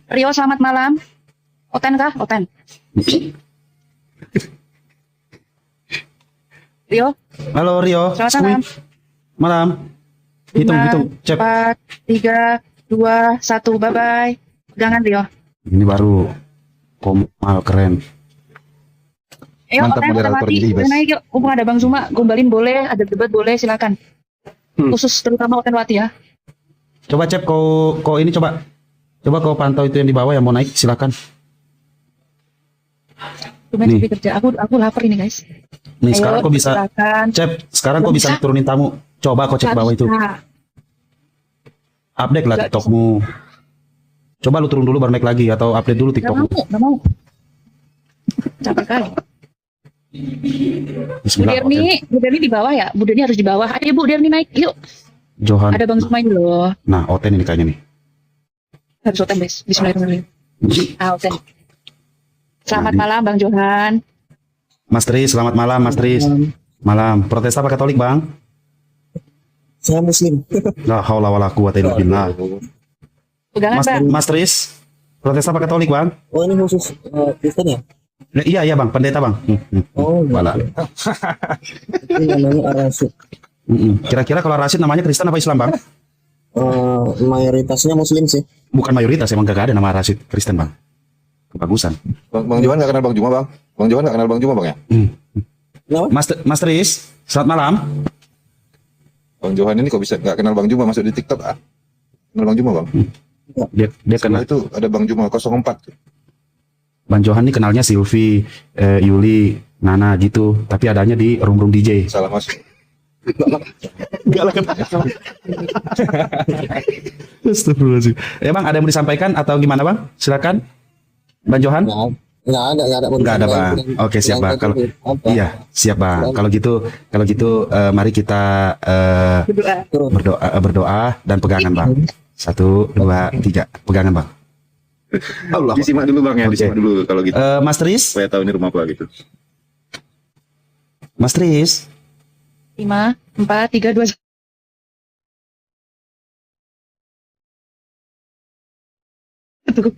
Rio, selamat malam. Oten kah? Oten. Rio. Halo Rio. Selamat malam. Hitung, cep. 4, 3, 2, 1, bye-bye. Jangan Rio. Ini baru Komal keren. Ayo, Mantap Oten, moderator Wati. jadi, Bes. Naik yuk. Mumpung ada Bang Zuma, gombalin boleh, ada debat boleh, silakan. Khusus terutama Oten Wati ya. Coba Cep kau ini coba kau pantau itu yang di bawah yang mau naik silakan. Tumben Cepi kerja. Aku lapar ini guys. Nih Ayo, sekarang kau bisa silakan. Cep, sekarang kau bisa turunin tamu. Coba kau cek bawah itu. Update lah TikTokmu. Coba lu turun dulu baru naik lagi atau update dulu TikTokmu. Gak mau. Capek kali. Bismillah. Bu Derni di bawah ya. Bu Derni harus di bawah. Ayo Bu Derni naik. Yuk. Johan. Ada Bang Zuma ini loh. Nah, Oten ini kayaknya nih. Harus Oten guys. Bismillahirrahmanirrahim. Oten. Selamat malam Bang Johan. Mas Tris, selamat malam Mas Tris. Malam. Protesta apa Katolik, Bang? Saya Muslim. La haula wala quwata illa billah. Pegangan Bang. Mas Tris, protesta apa Katolik, Bang? Oh ini khusus Kristen ya? Iya Bang, pendeta Bang. Oh Bala. ini namanya Ar-Rasyid. Kira-kira kalau Rasid namanya Kristen apa Islam, Bang? Mayoritasnya Muslim sih. Bukan mayoritas, emang gak ada nama Rasid Kristen, Bang. Kebagusan. Bang Johan nggak kenal Bang Juma, Bang? Bang Johan nggak kenal Bang Juma, Bang ya? Mas Tris, selamat malam. Bang Johan ini kok bisa nggak kenal Bang Juma masuk di TikTok? Kenal Bang Juma, Bang? Dia kenal itu ada Bang Juma 04. Bang Johan ini kenalnya Silvi, Yuli, Nana gitu, tapi adanya di room DJ. Salah masuk. Enggak lah. Astagfirullahaladzim. Ya Bang, ada yang mau disampaikan atau gimana Bang? Silakan. Bang Johan? Nggak ada. Bang. Oke, siap Bang. Kalau iya, siap Bang. Kalau gitu mari kita berdoa dan pegangan Bang. 1, 2, 3. Pegangan Bang. Allah. Disimak dulu bang ya, disimak dulu kalau gitu. Mas Tris, Supaya tahu ini rumah apa gitu. Mas Tris. 5, 4, 3, 2, 1.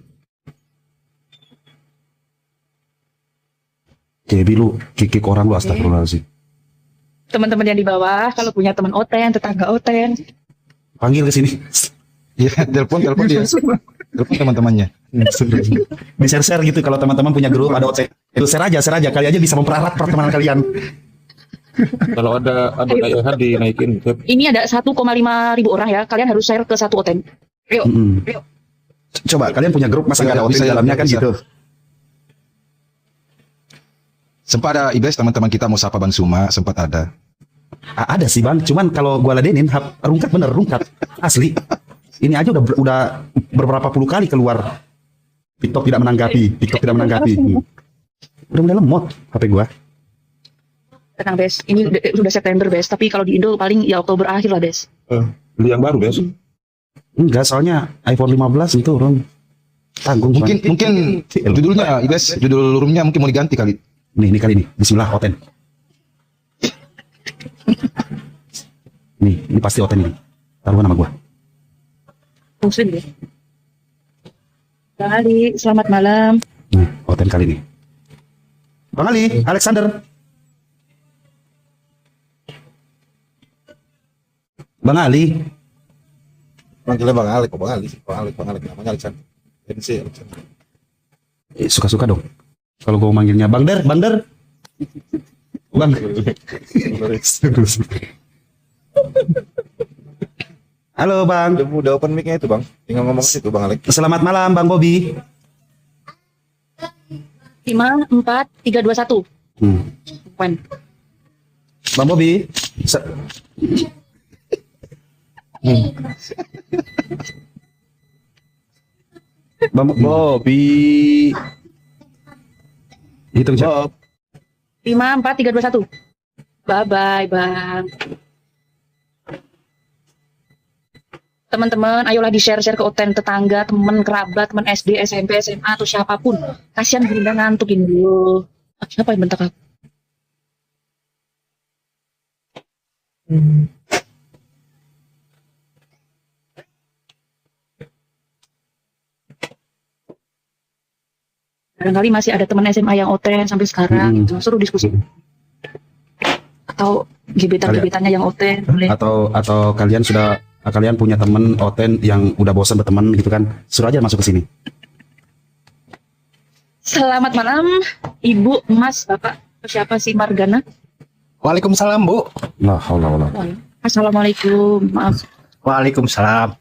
Kebi lu kikik orang lu, astagfirullahaladzim. Teman-teman yang di bawah, kalau punya teman Oten, tetangga Oten, Panggil ke sini. Iya, telepon dia. Telepon teman-temannya. Di share gitu kalau teman-teman punya grup ada OC. Itu share aja kali aja bisa memperarat pertemanan kalian. Kalau ada daerah dinaikin. ini ada 1,5 ribu orang ya. Kalian harus share ke satu Oten. Ayo, ayo. Coba kalian punya grup masa nggak ada OC Bisa, di dalamnya kan bisa. gitu. Sempat ada Iblis teman-teman kita mau sapa Bang Suma, sempat ada. Ada sih bang, cuman kalau gua ladenin rungkat bener rungkat asli. Ini aja udah beberapa puluh kali keluar. TikTok tidak menanggapi. Udah mulai lemot HP gua. Tenang, Bes. Ini sudah September, Bes. Tapi kalau di Indo paling ya Oktober akhir lah, Bes. Beli yang baru Bes. Enggak, soalnya iPhone 15 itu turun. Tanggung. Mungkin judulnya Iblis, judul roomnya mungkin mau diganti kali. Nih kali ini. Bismillah Oten. Ini pasti Oten ini. Taruhan nama gua. Muslim ya. Bang Ali, selamat malam. Oten kali ini. Bang Ali, Alexander. Bang Ali. Panggilnya Bang Alek, Bang Alek namanya Alexander. Suka-suka dong. Kalau gue manggilnya Bang Der. Bang. Halo Bang. Udah open mic-nya itu Bang. Tinggal ngomong aja itu Bang Alek. Selamat malam Bang Bobby. 5, 4, 3, 2, 1. Wen. Bang Bobby. Bang Bobby. Hitung Bob. 5, 4, 3, 2, 1. Bye-bye, Bang. Teman-teman, ayolah di-share ke Oten, tetangga, teman, kerabat, teman SD, SMP, SMA, atau siapapun. Kasihan Bunda ngantukin dulu. Siapa yang bentak aku? Barangkali masih ada teman SMA yang Oten sampai sekarang, gitu. Seru diskusi. Atau gebetan-gebetannya yang Oten, boleh. Atau kalian punya temen Oten yang udah bosan berteman gitu kan, suruh aja masuk ke sini. Selamat malam, Ibu, Mas, Bapak, siapa sih Margana? Waalaikumsalam Bu. Lah, Allah. Assalamualaikum, maaf. Waalaikumsalam.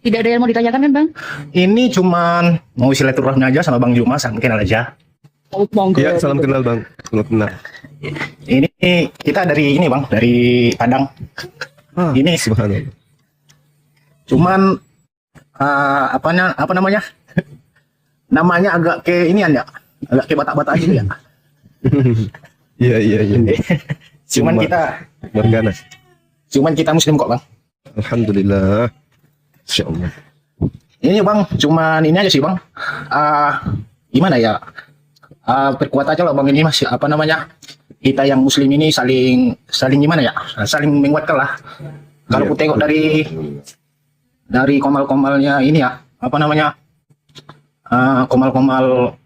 Tidak ada yang mau ditanyakan kan Bang? Ini cuman mau silaturahmi aja sama Bang Juma, mungkin aja. Oh, monggo. Iya, salam kenal Bang. Salam kenal. Ini kita dari ini Bang, dari Padang. Ini subhanallah. Cuman apa namanya? Namanya agak ke inian ya, agak ke Batak-Batak gitu ya. Iya. Cuman kita Margana. Cuman kita Muslim kok Bang. Alhamdulillah. Insyaallah. Ini Bang, cuman ini aja sih Bang. Gimana ya? Perkuat aja loh Bang ini Mas. Apa namanya? Kita yang Muslim ini saling gimana ya? Saling menguatkan lah. Kalau aku tengok dari komal-komalnya ini ya, apa namanya? Komal-komal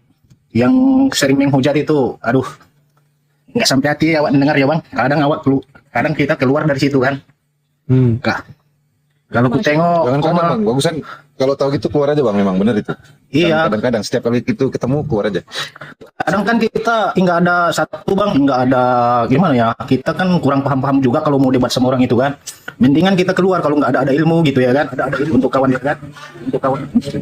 yang sering menghujat itu, aduh, nggak sampai hati awak dengar ya Bang. Kadang kita keluar dari situ kan. Kalau aku tengok Jangan Bang, bagusan kalau tahu gitu keluar aja Bang, memang benar itu. Iya. Kadang-kadang setiap kali itu ketemu keluar aja. Kadang kan kita nggak ada satu Bang, nggak ada gimana ya, kita kan kurang paham juga kalau mau debat sama orang itu kan. Mendingan kita keluar kalau nggak ada ilmu gitu ya kan, ada ilmu untuk kawan ya kan,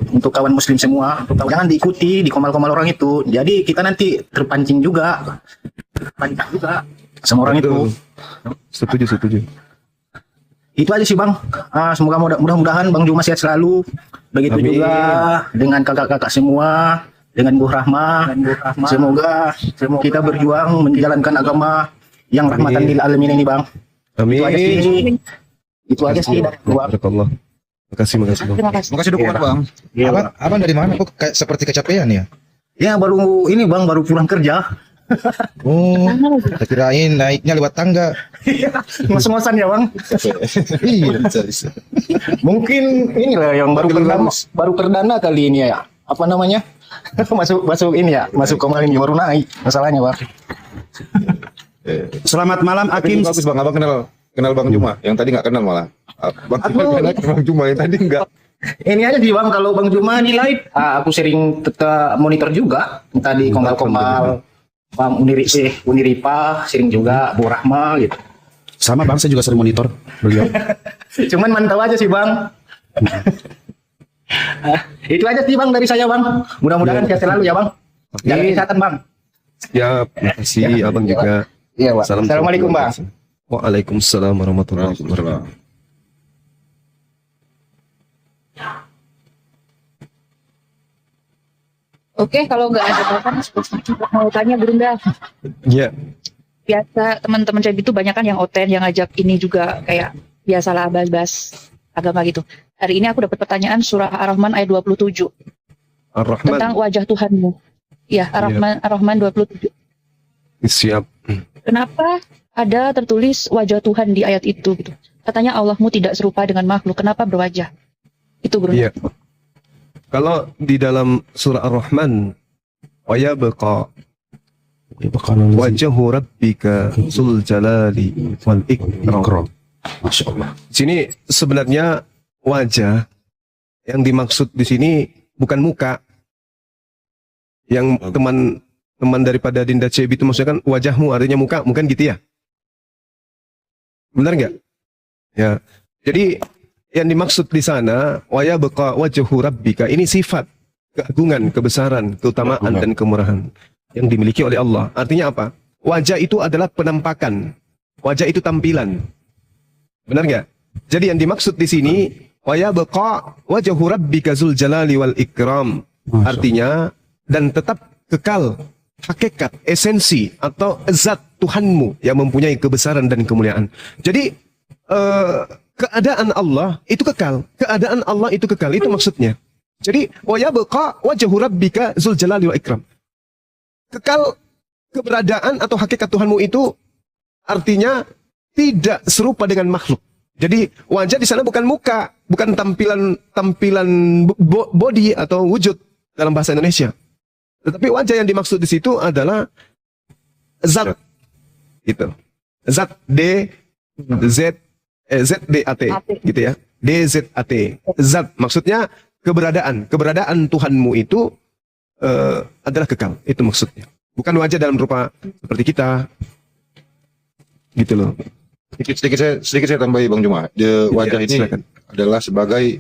untuk kawan Muslim semua. Jangan diikuti di komal-komal orang itu, jadi kita nanti terpancing juga sama orang itu. Setuju. Itu aja sih Bang. Semoga mudah-mudahan Bang Juma sehat selalu. Begitu Amin. juga dengan kakak-kakak semua, dengan Bu Rahma. Semoga kita berjuang menjalankan agama yang rahmatan lil alamin ini Bang. Amin. Itu aja sih dari gua. Barakallah. Makasih Bang. Terima kasih. Makasih dukungan Iya, bang. Iya, Bang. Abang dari mana? Kok kayak seperti kecapean ya? Ya baru ini Bang, baru pulang kerja. Oh, saya kirain naiknya lewat tangga. Ngos-ngosan ya Bang. Iya, bisa. Mungkin inilah yang baru perdana kali ini ya. Apa namanya? masuk ini ya, masuk kemarin baru naik masalahnya Bang. Selamat malam Hakim. Bagus bang, abang kenal Bang Juma. Yang tadi nggak kenal malah. Bang kenal Bang Juma yang tadi nggak. Ini aja sih Bang, kalau Bang Juma nih live, aku sering tetap monitor juga. Tadi Komal-Komal, Bang Uniripa, sering juga, Bu Rahma gitu. Sama Bang, saya juga sering monitor beliau. Cuman mantau aja sih Bang. Itu aja sih Bang dari saya Bang. Mudah-mudahan sehat selalu ya Bang. Jaga kesehatan Bang. Ya, makasih abang juga. Iya Bang. Assalamualaikum Bang. Waalaikumsalam warahmatullahi wabarakatuh. Oke, kalau nggak ada apa-apa, mau tanya Bunda. Ya, Biasa teman-teman saya itu banyak kan yang oten, yang ngajak ini juga kayak biasalah bahas agama gitu. Hari ini aku dapat pertanyaan surah Ar-Rahman ayat 27 Ar-Rahman. tentang wajah Tuhanmu. Ya, Ar-Rahman 27. Siap. Kenapa ada tertulis wajah Tuhan di ayat itu gitu? Katanya Allahmu tidak serupa dengan makhluk. Kenapa berwajah? Itu Bro. Iya. Kalau di dalam surah Ar-Rahman, wa yabqa wajhu rabbika dzul jalali wal ikram. Masya Allah. Di sini sebenarnya wajah yang dimaksud di sini bukan muka. Yang teman daripada Dinda Cebi itu maksudnya kan wajahmu artinya muka, bukan gitu ya? Benar nggak? Ya. Jadi yang dimaksud di sana wa yabqa wajhu rabbika, ini sifat keagungan, kebesaran, keutamaan dan kemurahan yang dimiliki oleh Allah. Artinya apa? Wajah itu adalah penampakan. Wajah itu tampilan. Benar nggak? Jadi yang dimaksud di sini wa yabqa wajhu rabbika dzul jalali wal ikram. Artinya dan tetap kekal hakikat, esensi atau zat Tuhanmu yang mempunyai kebesaran dan kemuliaan. Jadi keadaan Allah itu kekal. Keadaan Allah itu kekal. Itu maksudnya. Jadi wa yabqa wajhu rabbika dzul jalali wal ikram. Kekal keberadaan atau hakikat Tuhanmu itu artinya tidak serupa dengan makhluk. Jadi wajah di sana bukan muka, bukan tampilan body atau wujud dalam bahasa Indonesia. Tetapi wajah yang dimaksud di situ adalah zat. Gitu. Zat ZDAT gitu ya. DZAT. Zat maksudnya keberadaan Tuhanmu itu adalah kekal. Itu maksudnya. Bukan wajah dalam rupa seperti kita. Gitu loh. Sedikit saya tambahi Bang Juma. Wajah ini silakan. Adalah sebagai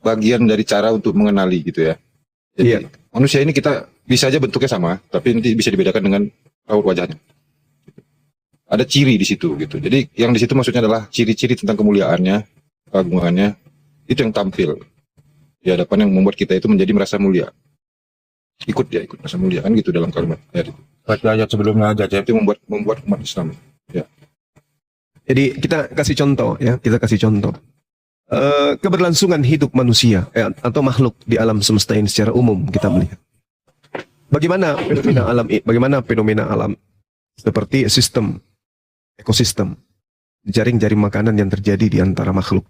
bagian dari cara untuk mengenali gitu ya. Jadi manusia ini kita bisa aja bentuknya sama, tapi nanti bisa dibedakan dengan raut wajahnya. Ada ciri di situ gitu. Jadi yang di situ maksudnya adalah ciri-ciri tentang kemuliaannya, keagungannya, itu yang tampil di hadapan yang membuat kita itu menjadi merasa mulia. Ikut merasa mulia kan gitu dalam kalimat ayat itu. Baca ayat sebelumnya aja, itu membuat umat Islam. Ya. Jadi kita kasih contoh ya, keberlangsungan hidup manusia atau makhluk di alam semesta ini secara umum kita melihat. Bagaimana fenomena alam seperti ekosistem, jaring-jaring makanan yang terjadi di antara makhluk.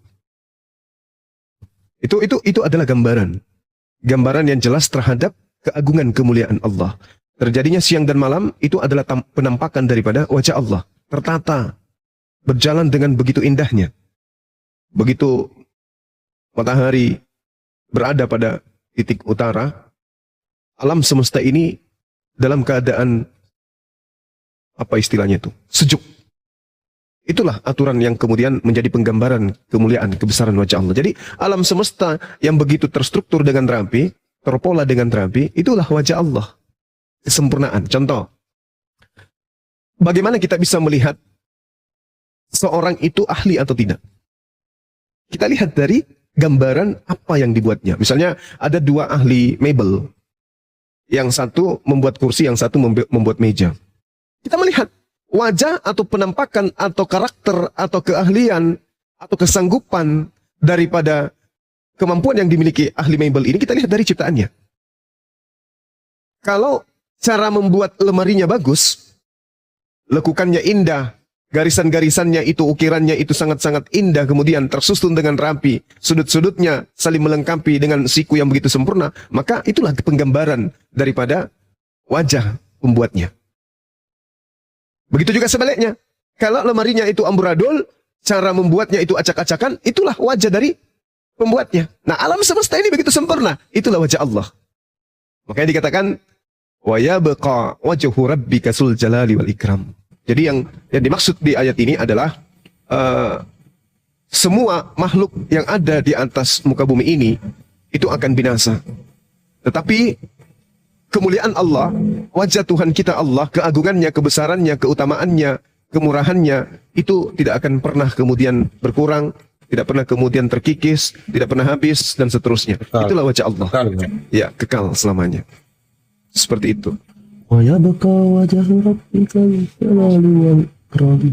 Itu adalah gambaran yang jelas terhadap keagungan kemuliaan Allah. Terjadinya siang dan malam itu adalah penampakan daripada wajah Allah, tertata, berjalan dengan begitu indahnya. Begitu matahari berada pada titik utara, alam semesta ini dalam keadaan apa istilahnya itu? Sejuk. Itulah aturan yang kemudian menjadi penggambaran kemuliaan, kebesaran wajah Allah. Jadi alam semesta yang begitu terstruktur dengan rapi, terpola dengan rapi, itulah wajah Allah. Kesempurnaan. Contoh, bagaimana kita bisa melihat seorang itu ahli atau tidak? Kita lihat dari gambaran apa yang dibuatnya. Misalnya ada dua ahli mebel. Yang satu membuat kursi, yang satu membuat meja. Kita melihat wajah atau penampakan atau karakter atau keahlian atau kesanggupan daripada kemampuan yang dimiliki ahli mebel ini kita lihat dari ciptaannya. Kalau cara membuat lemarinya bagus, lekukannya indah, garisan-garisannya itu, ukirannya itu sangat-sangat indah, kemudian tersusun dengan rapi, sudut-sudutnya saling melengkapi dengan siku yang begitu sempurna, maka itulah penggambaran daripada wajah pembuatnya. Begitu juga sebaliknya. Kalau lemarinya itu amburadul, cara membuatnya itu acak-acakan, itulah wajah dari pembuatnya. Nah, alam semesta ini begitu sempurna, itulah wajah Allah. Makanya dikatakan wa yabqa wajhu rabbika sul jalali wal ikram. Jadi yang dimaksud di ayat ini adalah semua makhluk yang ada di atas muka bumi ini itu akan binasa. Tetapi kemuliaan Allah, wajah Tuhan kita Allah, keagungannya, kebesarannya, keutamaannya, kemurahannya, itu tidak akan pernah kemudian berkurang, tidak pernah kemudian terkikis, tidak pernah habis, dan seterusnya. Itulah wajah Allah. Ya, kekal selamanya. Seperti itu. Wa yabqa wajhu rabbika dzul-jalali wal ikram.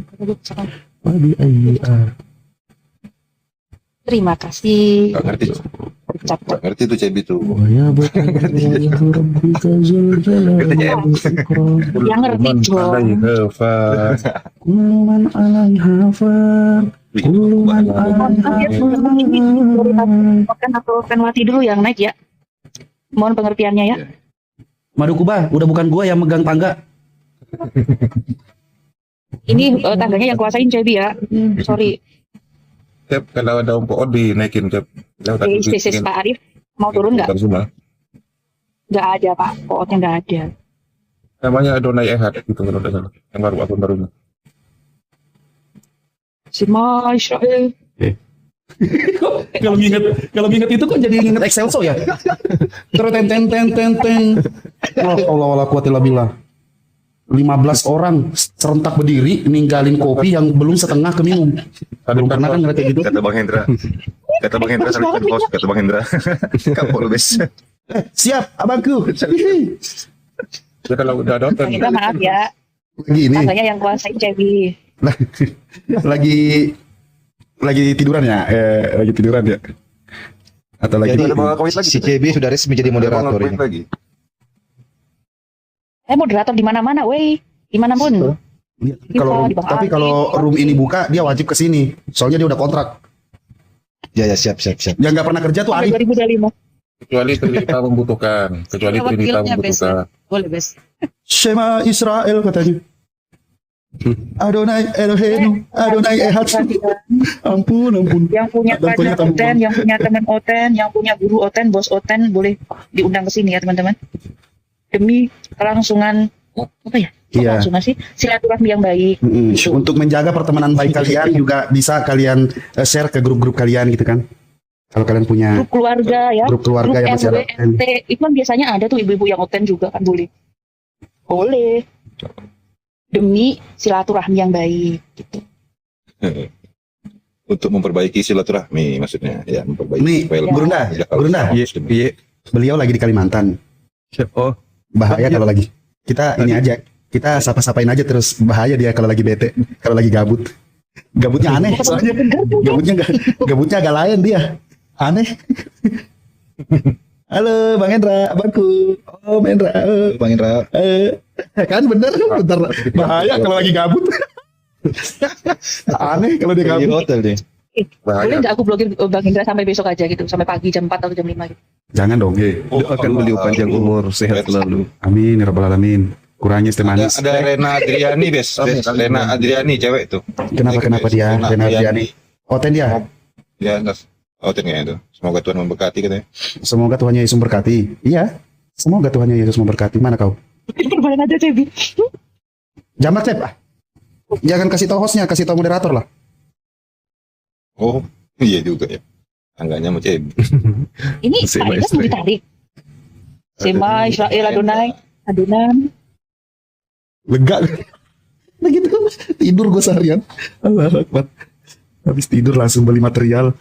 Wa bi ayyi Terima kasih. Ngerti. Ngerti tuh Cebi tuh. wa yabqa wajhu rabbika dzul-jalali wal ikram. Yang ngerti dong. Kullu man 'alaiha fan. Kullu man 'alaiha fan. Oten atau Penwati dulu yang naik ya. Mohon pengertiannya ya. Madukuba, udah bukan gua yang megang tangga. Ini tangganya yang kuasain Cebi ya. Sorry. Cep, kalau ada Om Po'od dinaikin, Cep. Spesies Pak Arif mau turun nggak? Semua. Nggak ada Pak. Pootnya nggak ada. Namanya Adonai Ehad gitu kalau tidak salah. Yang baru akun barunya. Sima Israel. Kalau nginget itu kan jadi nginget Excelso ya. Terus ten. Allah wala quwata illa billah. 15 orang serentak berdiri ninggalin kopi yang belum setengah keminum. Belum pernah kan ngeliat kayak gitu. Kata Bang Hendra saling host, kata Bang Hendra. Kapol bes. Siap, abangku. Ya, kalau udah ada Kita maaf ya. Lagi ini. Tangganya yang kuasain Cebi. lagi tiduran ya? Lagi tiduran ya? Atau lagi si CB sudah resmi jadi moderator ini. Moderator di mana-mana, weh. Dimanapun. Tapi kalau room ini buka, dia wajib ke sini. Soalnya dia udah kontrak. Ya siap. Yang nggak pernah kerja tuh Arif. 2025. Kecuali Trinita membutuhkan. Boleh, Bes. Shema Israel katanya. Adonai Eloheinu, Adonai Ehad. Ampun. Yang punya partner Oten, yang punya teman Oten, yang punya guru Oten, bos Oten, boleh diundang ke sini ya teman-teman. Demi kelangsungan apa ya? Iya. Kelangsungan sih silaturahmi yang baik. Gitu. Untuk menjaga pertemanan baik kalian juga bisa kalian share ke grup-grup kalian gitu kan. Kalau kalian punya Grup keluarga ya. Grup keluarga yang masih ada Oten. Itu kan biasanya ada tuh ibu-ibu yang Oten juga kan boleh. Boleh. Demi silaturahmi yang baik gitu. Untuk memperbaiki silaturahmi maksudnya, ya memperbaiki. Nih, Burunda. Iya. Beliau lagi di Kalimantan. Oh, Bahaya kalau lagi. Kita ini aja. Kita sapa-sapain aja terus. Bahaya dia kalau lagi bete, kalau lagi gabut. Gabutnya aneh soalnya. Gabutnya agak lain dia. Aneh. Halo Bang Hendra, abangku. Oh Bang Hendra. Bang Hendra. Kan bener, bentar. Bahaya kalau lagi gabut. Aneh kalau dia Di gabut. hotel deh. Boleh nggak aku blogin Bang Indra sampai besok aja gitu, sampai pagi jam 4 atau jam 5 gitu. Jangan dong. doakan beliau panjang umur, sehat selalu. Amin ya rabbal alamin. Kurangi es teh manis. Ada Rena Adriani, Bes. Rena Adriani cewek tuh. Kenapa dia? Rena Adriani. Oten dia. Ya, Oten kayaknya itu. Semoga Tuhan memberkati katanya. Semoga Tuhan Yesus memberkati. Iya. Semoga Tuhan Yesus memberkati. Mana kau? Berbaring aja Cebi. Jamat Cep. Jangan kasih tahu hostnya, kasih tahu moderator lah. Oh, iya juga ya. Tangganya mau Cebi. Ini Pak Indra mau ditarik. Sema Israel Adonan. Lega. Begitu tidur gue seharian. Allahu Akbar. Habis tidur langsung beli material.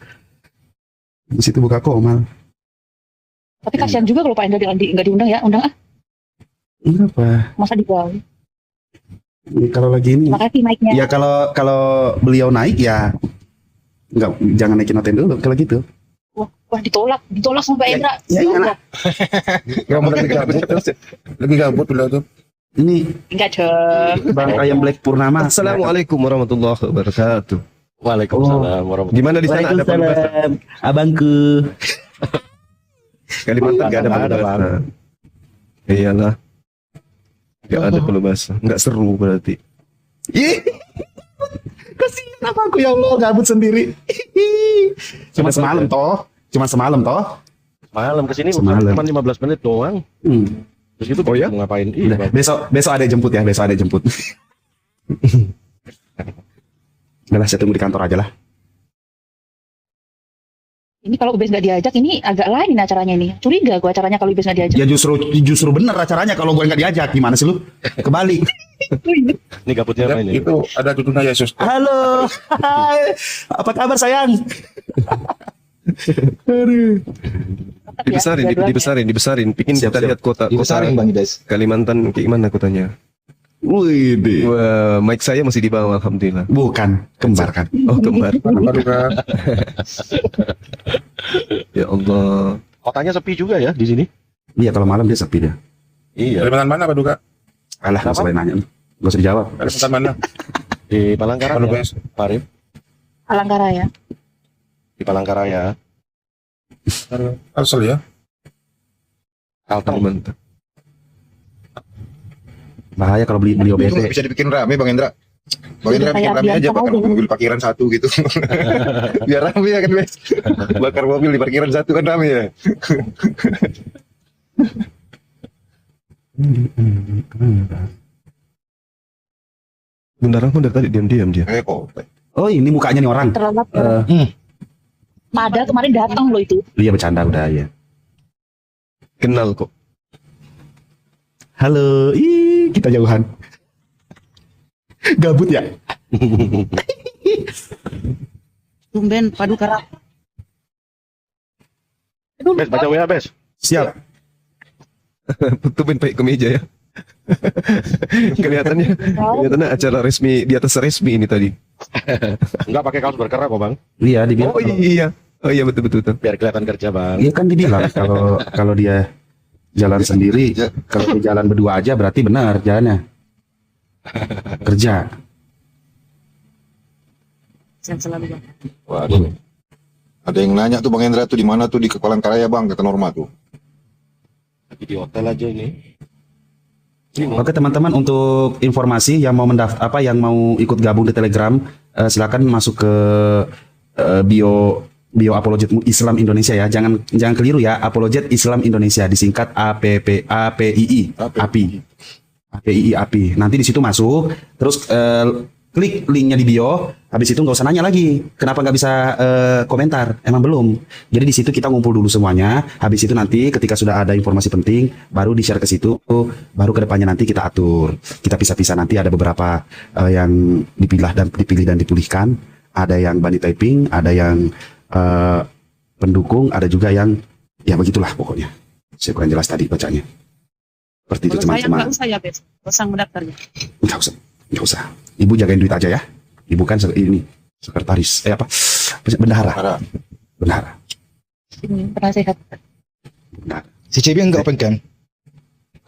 Di situ buka komal. Tapi kasihan juga kalau Pak Indra nggak diundang ya, undang ah. Kenapa? Masa digawe. Kalau lagi ini. Makasih naiknya. Ya kalau beliau naik ya jangan naikin Oten dulu kalau gitu. Wah, Wah, ditolak sama Pak Indra. Ya iyalah. Kamu lagi gabut udah tuh. Ini Enggak dong. Bang Ayam Black Purnama. Assalamualaikum warahmatullahi wabarakatuh. Waalaikumsalam warahmatullahi Gimana di sana ada penugasan? Abangku. Kalimantan nggak ada Nggak ada, penugasan. Iyalah. Nggak ada penugasan. Nggak seru berarti. Ih. Kasihan abangku ya Allah, gabut sendiri. Cuma semalam toh. Malam kesini Semalam. cuma 15 menit doang. Terus itu Oh ya? mau ngapain? Udah, Iya, besok ada jemput ya, besok ada jemput. Udah lah, saya tunggu di kantor aja lah. Ini kalau Ubes nggak diajak, ini agak lain acaranya ini. Curiga gue acaranya kalau Ubes nggak diajak. Ya justru bener acaranya kalau gue nggak diajak. Gimana sih lu? Kebalik. ini gabutnya main ya. Itu ada cucunya Yesus. Halo. Hai. Apa kabar sayang? Tetap ya, dua-duanya. dibesarin. Bikin Siap, kita siap. lihat kota Dibesarin Bang Ides. Kalimantan kayak gimana kotanya. Wih, Wah, mic saya masih di bawah, alhamdulillah. bukan kembar kan? Oh, kembar. Paduka. Ya Allah. Kotanya sepi juga ya di sini. Iya, kalau malam dia sepi dia. Iya. Kalimantan mana Paduka? Alah, nggak usah nanya. Nggak usah dijawab. Kalimantan mana? Di Palangkaraya. Paduka. Parim. Palangkaraya. Di Palangkaraya. Kalsel ya. Kalimantan. Bahaya kalau beli Itu OBT. nggak bisa dibikin rame Bang Indra. Bang Indra bikin Kayak rame aja, biasa bakar aja. mobil parkiran satu gitu. Biar rame ya kan, Bes. Bakar mobil di parkiran satu kan rame ya. Bunda Rahman dari tadi diam-diam dia. Kok. Oh, ini mukanya nih orang. Terlambat. Eh, Padahal kemarin datang loh itu. Iya, bercanda udah ya. Kenal kok. Halo, kita jauhan. Gabut ya? Tumben Paduka. Bes, baca WA, Bes. Siap. Tumben pakai kemeja ya. Kelihatannya acara resmi di atas resmi ini tadi. Enggak pakai kaos berkerah kok, Bang. Iya, dibilang. Oh iya. Oh iya betul. Biar kelihatan kerja, Bang. Iya kan dibilang kalau dia jalan sendiri, kalau dia jalan berdua aja berarti benar jalannya. Kerja. Sehat selalu Bang. Waduh. Ada yang nanya tuh Bang Indra tuh di mana tuh di Palangkaraya Bang, kata Norma tuh. Lagi di hotel aja ini. Oke teman-teman, untuk informasi yang mau yang mau ikut gabung di Telegram, silakan masuk ke bio Apologet Islam Indonesia ya. Jangan keliru ya, Apologet Islam Indonesia disingkat APII. Nanti di situ masuk, terus klik linknya di bio. Habis itu nggak usah nanya lagi, kenapa nggak bisa komentar? Emang belum. Jadi di situ kita ngumpul dulu semuanya. Habis itu nanti ketika sudah ada informasi penting, baru di share ke situ. Baru kedepannya nanti kita atur. Kita pisah-pisah, nanti ada beberapa yang dipilih dan dipulihkan. Ada yang bunny typing, ada yang pendukung, ada juga yang ya begitulah pokoknya. Saya kurang jelas tadi bacanya. Seperti itu Kalau saya teman-teman. nggak usah ya Bes. Pasang mendaftarnya. Nggak usah. Ibu jagain duit aja ya. Ibu kan ini sekretaris, bendahara. Ini penasehat. Si CB enggak open cam.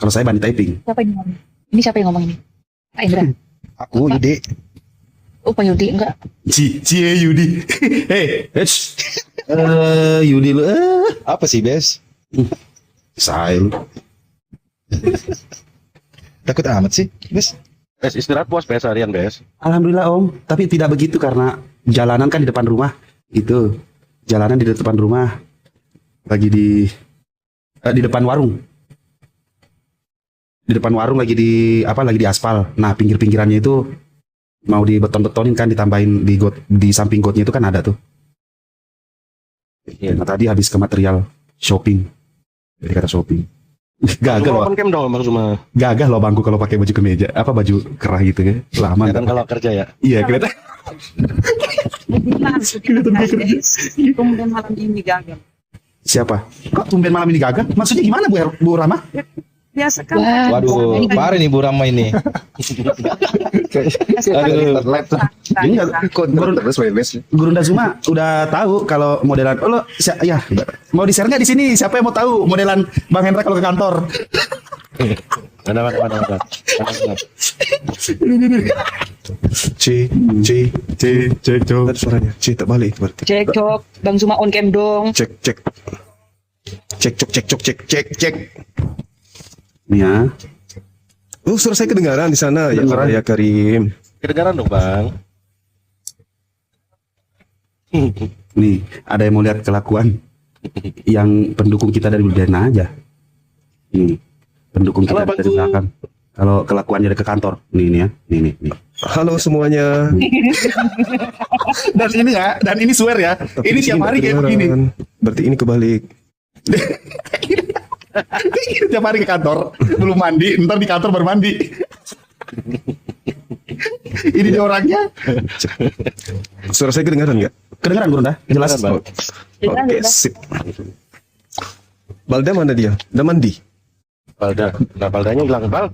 Kalau saya bunny typing. Siapa yang ngomong? Ini siapa yang ngomong ini? Pak Indra. Aku Yudi. Oh, Pak Yudi enggak. Yudi. Hey, Yudi lu. Apa sih, Bes? Saya lu. Takut amat sih, Bes. Bes, istirahat puas, Bes, harian, Bes. Alhamdulillah Om, tapi tidak begitu karena jalanan kan di depan rumah. Itu jalanan di depan rumah lagi di depan warung. Di depan warung lagi di aspal. Nah, pinggir-pinggirannya itu mau dibeton-betonin kan, ditambahin di samping gotnya itu kan ada tuh. Nah, tadi habis ke material shopping. Jadi kata shopping. Gagah loh. Open cam dong, Bang Zuma. Gagah loh bangku kalau pakai baju kemeja, baju kerah gitu kan. Lama Kan kalau kerja ya. Iya, kelihatan. Tumben malam ini gagal. Siapa? Kok tumben malam ini gagah? Maksudnya gimana Bu Rama? Biasa kan. Waduh, parah nih Bu Rama ini. Aduh. Ini Gurunda Zuma udah tahu kalau modelan. Oh, lo, ya mau di share nggak di sini? Siapa yang mau tahu modelan Bang Hendra kalau ke kantor? Mana. Cek suaranya. C tak balik berarti. Cekcok, Bang Zuma on cam dong. Cek. Nih ya. Oh, suara saya kedengaran di sana. Ya Karim. Kedengaran dong, Bang. Nih, ada yang mau lihat kelakuan yang pendukung kita dari Budena aja. Nih, pendukung kita dari belakang. Kalau kelakuannya dari ke kantor. Nih ya. Nih. Halo semuanya. Dan ini ya, dan ini swear ya. Ini tiap hari kayak begini. Berarti ini kebalik. Tiap hari ke kantor, belum mandi, ntar di kantor baru mandi. Ini dia orangnya. Suara saya kedengaran nggak? Kedengaran Gurunda? Jelas. Oke, sip. Balda mana dia? Udah mandi? Baldanya hilang, Bal.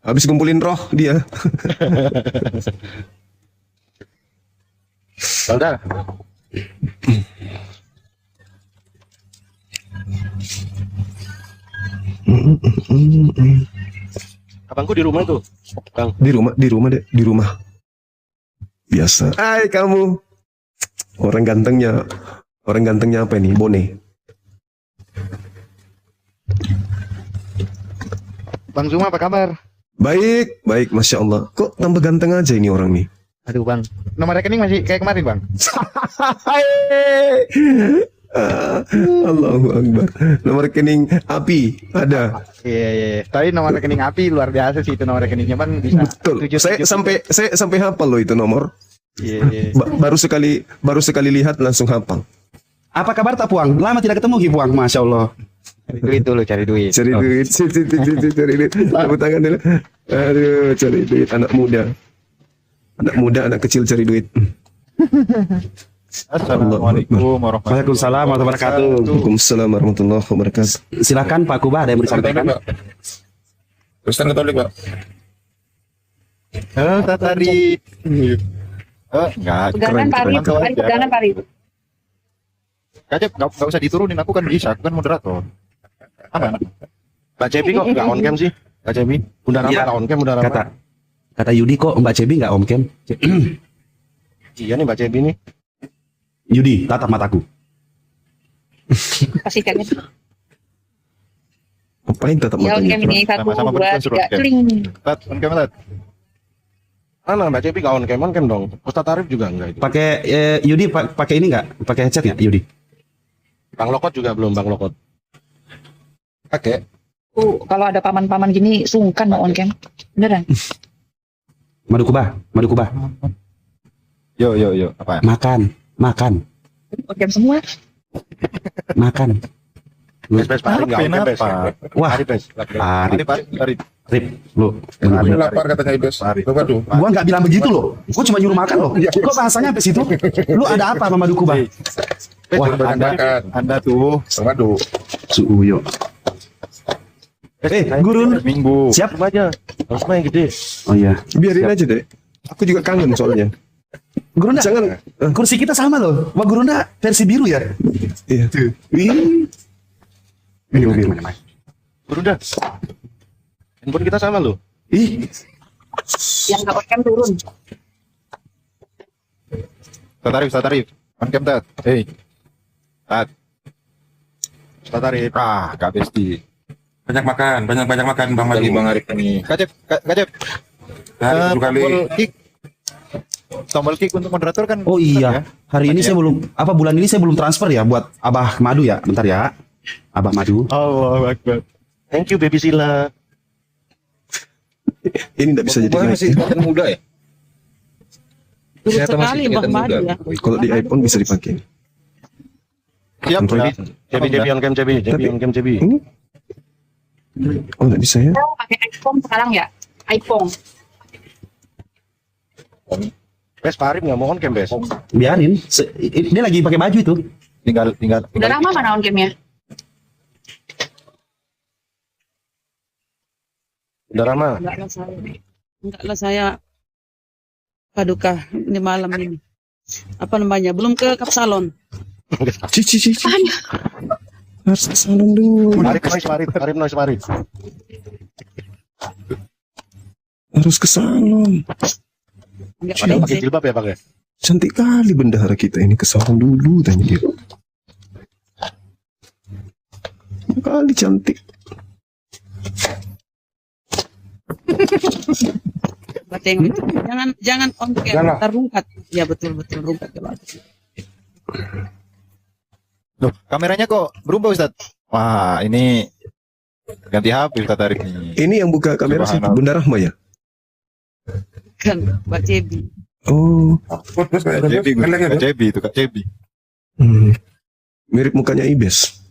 Habis kumpulin roh dia. Balda. Abangku di rumah tuh, Kang. Di rumah. Biasa. Hai kamu. Orang gantengnya apa ini? Bone. Bang Zuma apa kabar? Baik, Masya Allah. Kok tambah ganteng aja ini orang nih? Aduh Bang, nomor rekening masih kayak kemarin Bang. Allahu Akbar. Nomor rekening api ada. Iya. Tapi nomor rekening api luar biasa sih itu nomor rekeningnya Bang bisa. Betul. Saya sampai hafal loh itu nomor. Iya. Baru sekali lihat langsung hafal. Apa kabar tak Puang? Lama tidak ketemu Ki Puang, Masya Allah. Cari duit. Cari duit. Tepuk tangan dulu. Aduh, cari duit anak muda, anak kecil cari duit. Assalamualaikum Waalaikumsalam warahmatullahi wabarakatuh. Waalaikumsalam warahmatullahi wabarakatuh. Silakan Pak Kuba, ada yang mau disampaikan? Kristen Katolik Pak. Tatari. Enggak. Pegangan Parit. Kacep, nggak usah diturunin, aku kan bisa, aku kan moderator. Aman. Mbak Cepi kok nggak on cam sih? Mbak Cepi, Bunda Rama nggak on cam, Bunda Rama. Kata Yudi kok Mbak Cebi nggak om cam? Iya nih Mbak Cepi nih. Yudi, tatap mataku. Kasih chatnya. Ngapain tatap Ya on matanya? cam ini 1, Sama-sama 2, berikan suruh 3, on cam. kling. Tat, on cam Tat. Mana Mbak Cepi nggak on cam dong. Ustaz Arif juga enggak itu. Pakai Yudi pakai ini nggak? Pakai headset nggak Yudi? Bang Lokot juga belum, Bang Lokot. Pakai. Kalau ada paman-paman gini sungkan mau on cam. Beneran. Madu Kuba. Yo. Apa? Makan. On cam semua. Makan. Bes Pak, enggak on cam Bes. Wah, Arif. Rip, lu. Arif lapar katanya Bes. Waduh. Gua nggak bilang begitu loh. Gua cuma nyuruh makan loh. Kok bahasanya sampai situ? Lu ada apa sama Madu Kuba? Wah, Anda tuh. Waduh. Suuyo. Gurun. Minggu. Siap aja. Harus main gede. Oh iya. Biarin aja deh. Aku juga kangen soalnya. Gurunda, Jangan. kursi kita sama loh. Wah Gurunda versi biru ya. Iya. Biru. Gurunda. Handphone kita sama loh. Ih, Yang nggak on cam turun. Tarif. On cam Tat. Hei. Tat. Tarif. Gak besti. Banyak makan Bang Madu. Bang Arif ini. Kacep. Tombol kick untuk moderator kan. oh iya. Hari ini saya belum bulan ini saya belum transfer ya buat Abah Madu ya. Bentar ya. Abah Madu. Allahu Akbar. Thank you Baby Sila. Ini tidak bisa jadi masih muda ya? Turut sekali Bang Madu ya. Kalau di iPhone bisa dipakai. Siap. Cebi on cam Cebi. Oh, nggak bisa ya? Pakai iPhone sekarang ya. iPhone. Bes Pak Arif nggak mau on cam Bes. Biarin. Dia lagi pakai baju itu. Tinggal. Udah lama mana on camnya? Bunda Rama. Enggak lah saya paduka ini malam ini. Apa namanya? Belum ke Kapsalon. Cici. Harus ke salon dulu. Mari. Harus ke salon. Enggak Pakai jilbab ya pakai. Cantik kali bendahara kita ini, ke salon dulu tanya dia. Kali cantik. Tengok itu. Jangan on cam, terungkat. Ya betul rungkat coba. Loh, kameranya kok berubah Ustaz? Wah, ini ganti HP Ustaz hari ini. Ini yang buka kamera siapa? Bunda Rahma ya? Kan Mbak Cebi. Oh. Kak Cebi itu Kak Cebi. Mirip mukanya Ibes.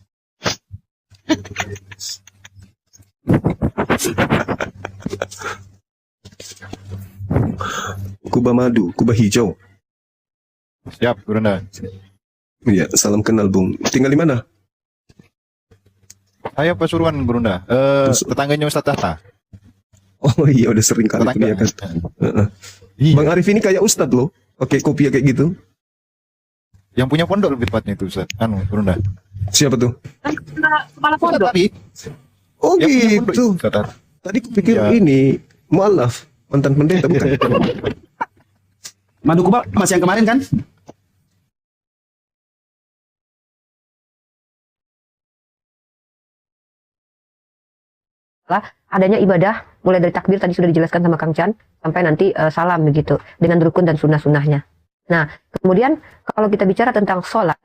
Kuba madu, kuba hijau. Siap, Brunda. Iya, salam kenal Bung. Tinggal di mana? Saya Pasuruan, Brunda. Tetangganya Ustaz Tahta. Oh iya, udah sering kali ya kan. Bang Arif ini kayak Ustadz loh. Oke, kopi kayak gitu. Yang punya pondok lebih tepatnya itu Ustaz. Brunda. Siapa tuh? Kepala pondok. Oh gitu. Tadi kupikir ini mualaf, mantan pendeta bukan? Madu Kuba masih yang kemarin kan? Adanya ibadah mulai dari takbir tadi sudah dijelaskan sama Kang Chan sampai nanti salam begitu dengan rukun dan sunnah-sunnahnya. Nah, kemudian kalau kita bicara tentang sholat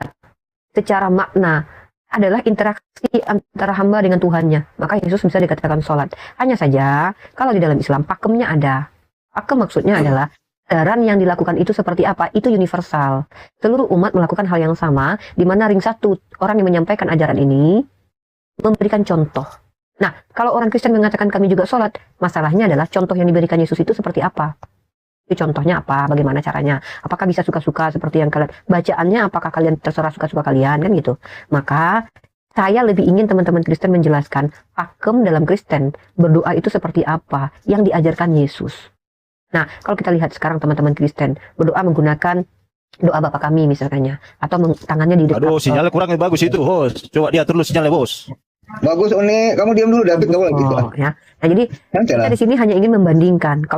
secara makna adalah interaksi antara hamba dengan Tuhannya. Maka Yesus bisa dikatakan sholat. Hanya saja kalau di dalam Islam pakemnya ada. Pakem maksudnya adalah kesadaran yang dilakukan itu seperti apa, itu universal. Seluruh umat melakukan hal yang sama, di mana ring satu orang yang menyampaikan ajaran ini memberikan contoh. Nah, kalau orang Kristen mengatakan kami juga sholat, masalahnya adalah contoh yang diberikan Yesus itu seperti apa? Itu contohnya apa? Bagaimana caranya? Apakah bisa suka-suka seperti yang kalian bacaannya? Apakah kalian terserah suka-suka kalian kan gitu? Maka saya lebih ingin teman-teman Kristen menjelaskan pakem dalam Kristen berdoa itu seperti apa yang diajarkan Yesus. Nah, kalau kita lihat sekarang teman-teman Kristen berdoa menggunakan doa Bapa kami misalnya, atau tangannya di dekat. Aduh, sinyalnya kurang bagus itu, host. Coba dia terus sinyalnya, bos. Bagus, Oni. Kamu diam dulu, David. Kamu lagi. Oh, ya. Nah, jadi kita di sini hanya ingin membandingkan. Kalau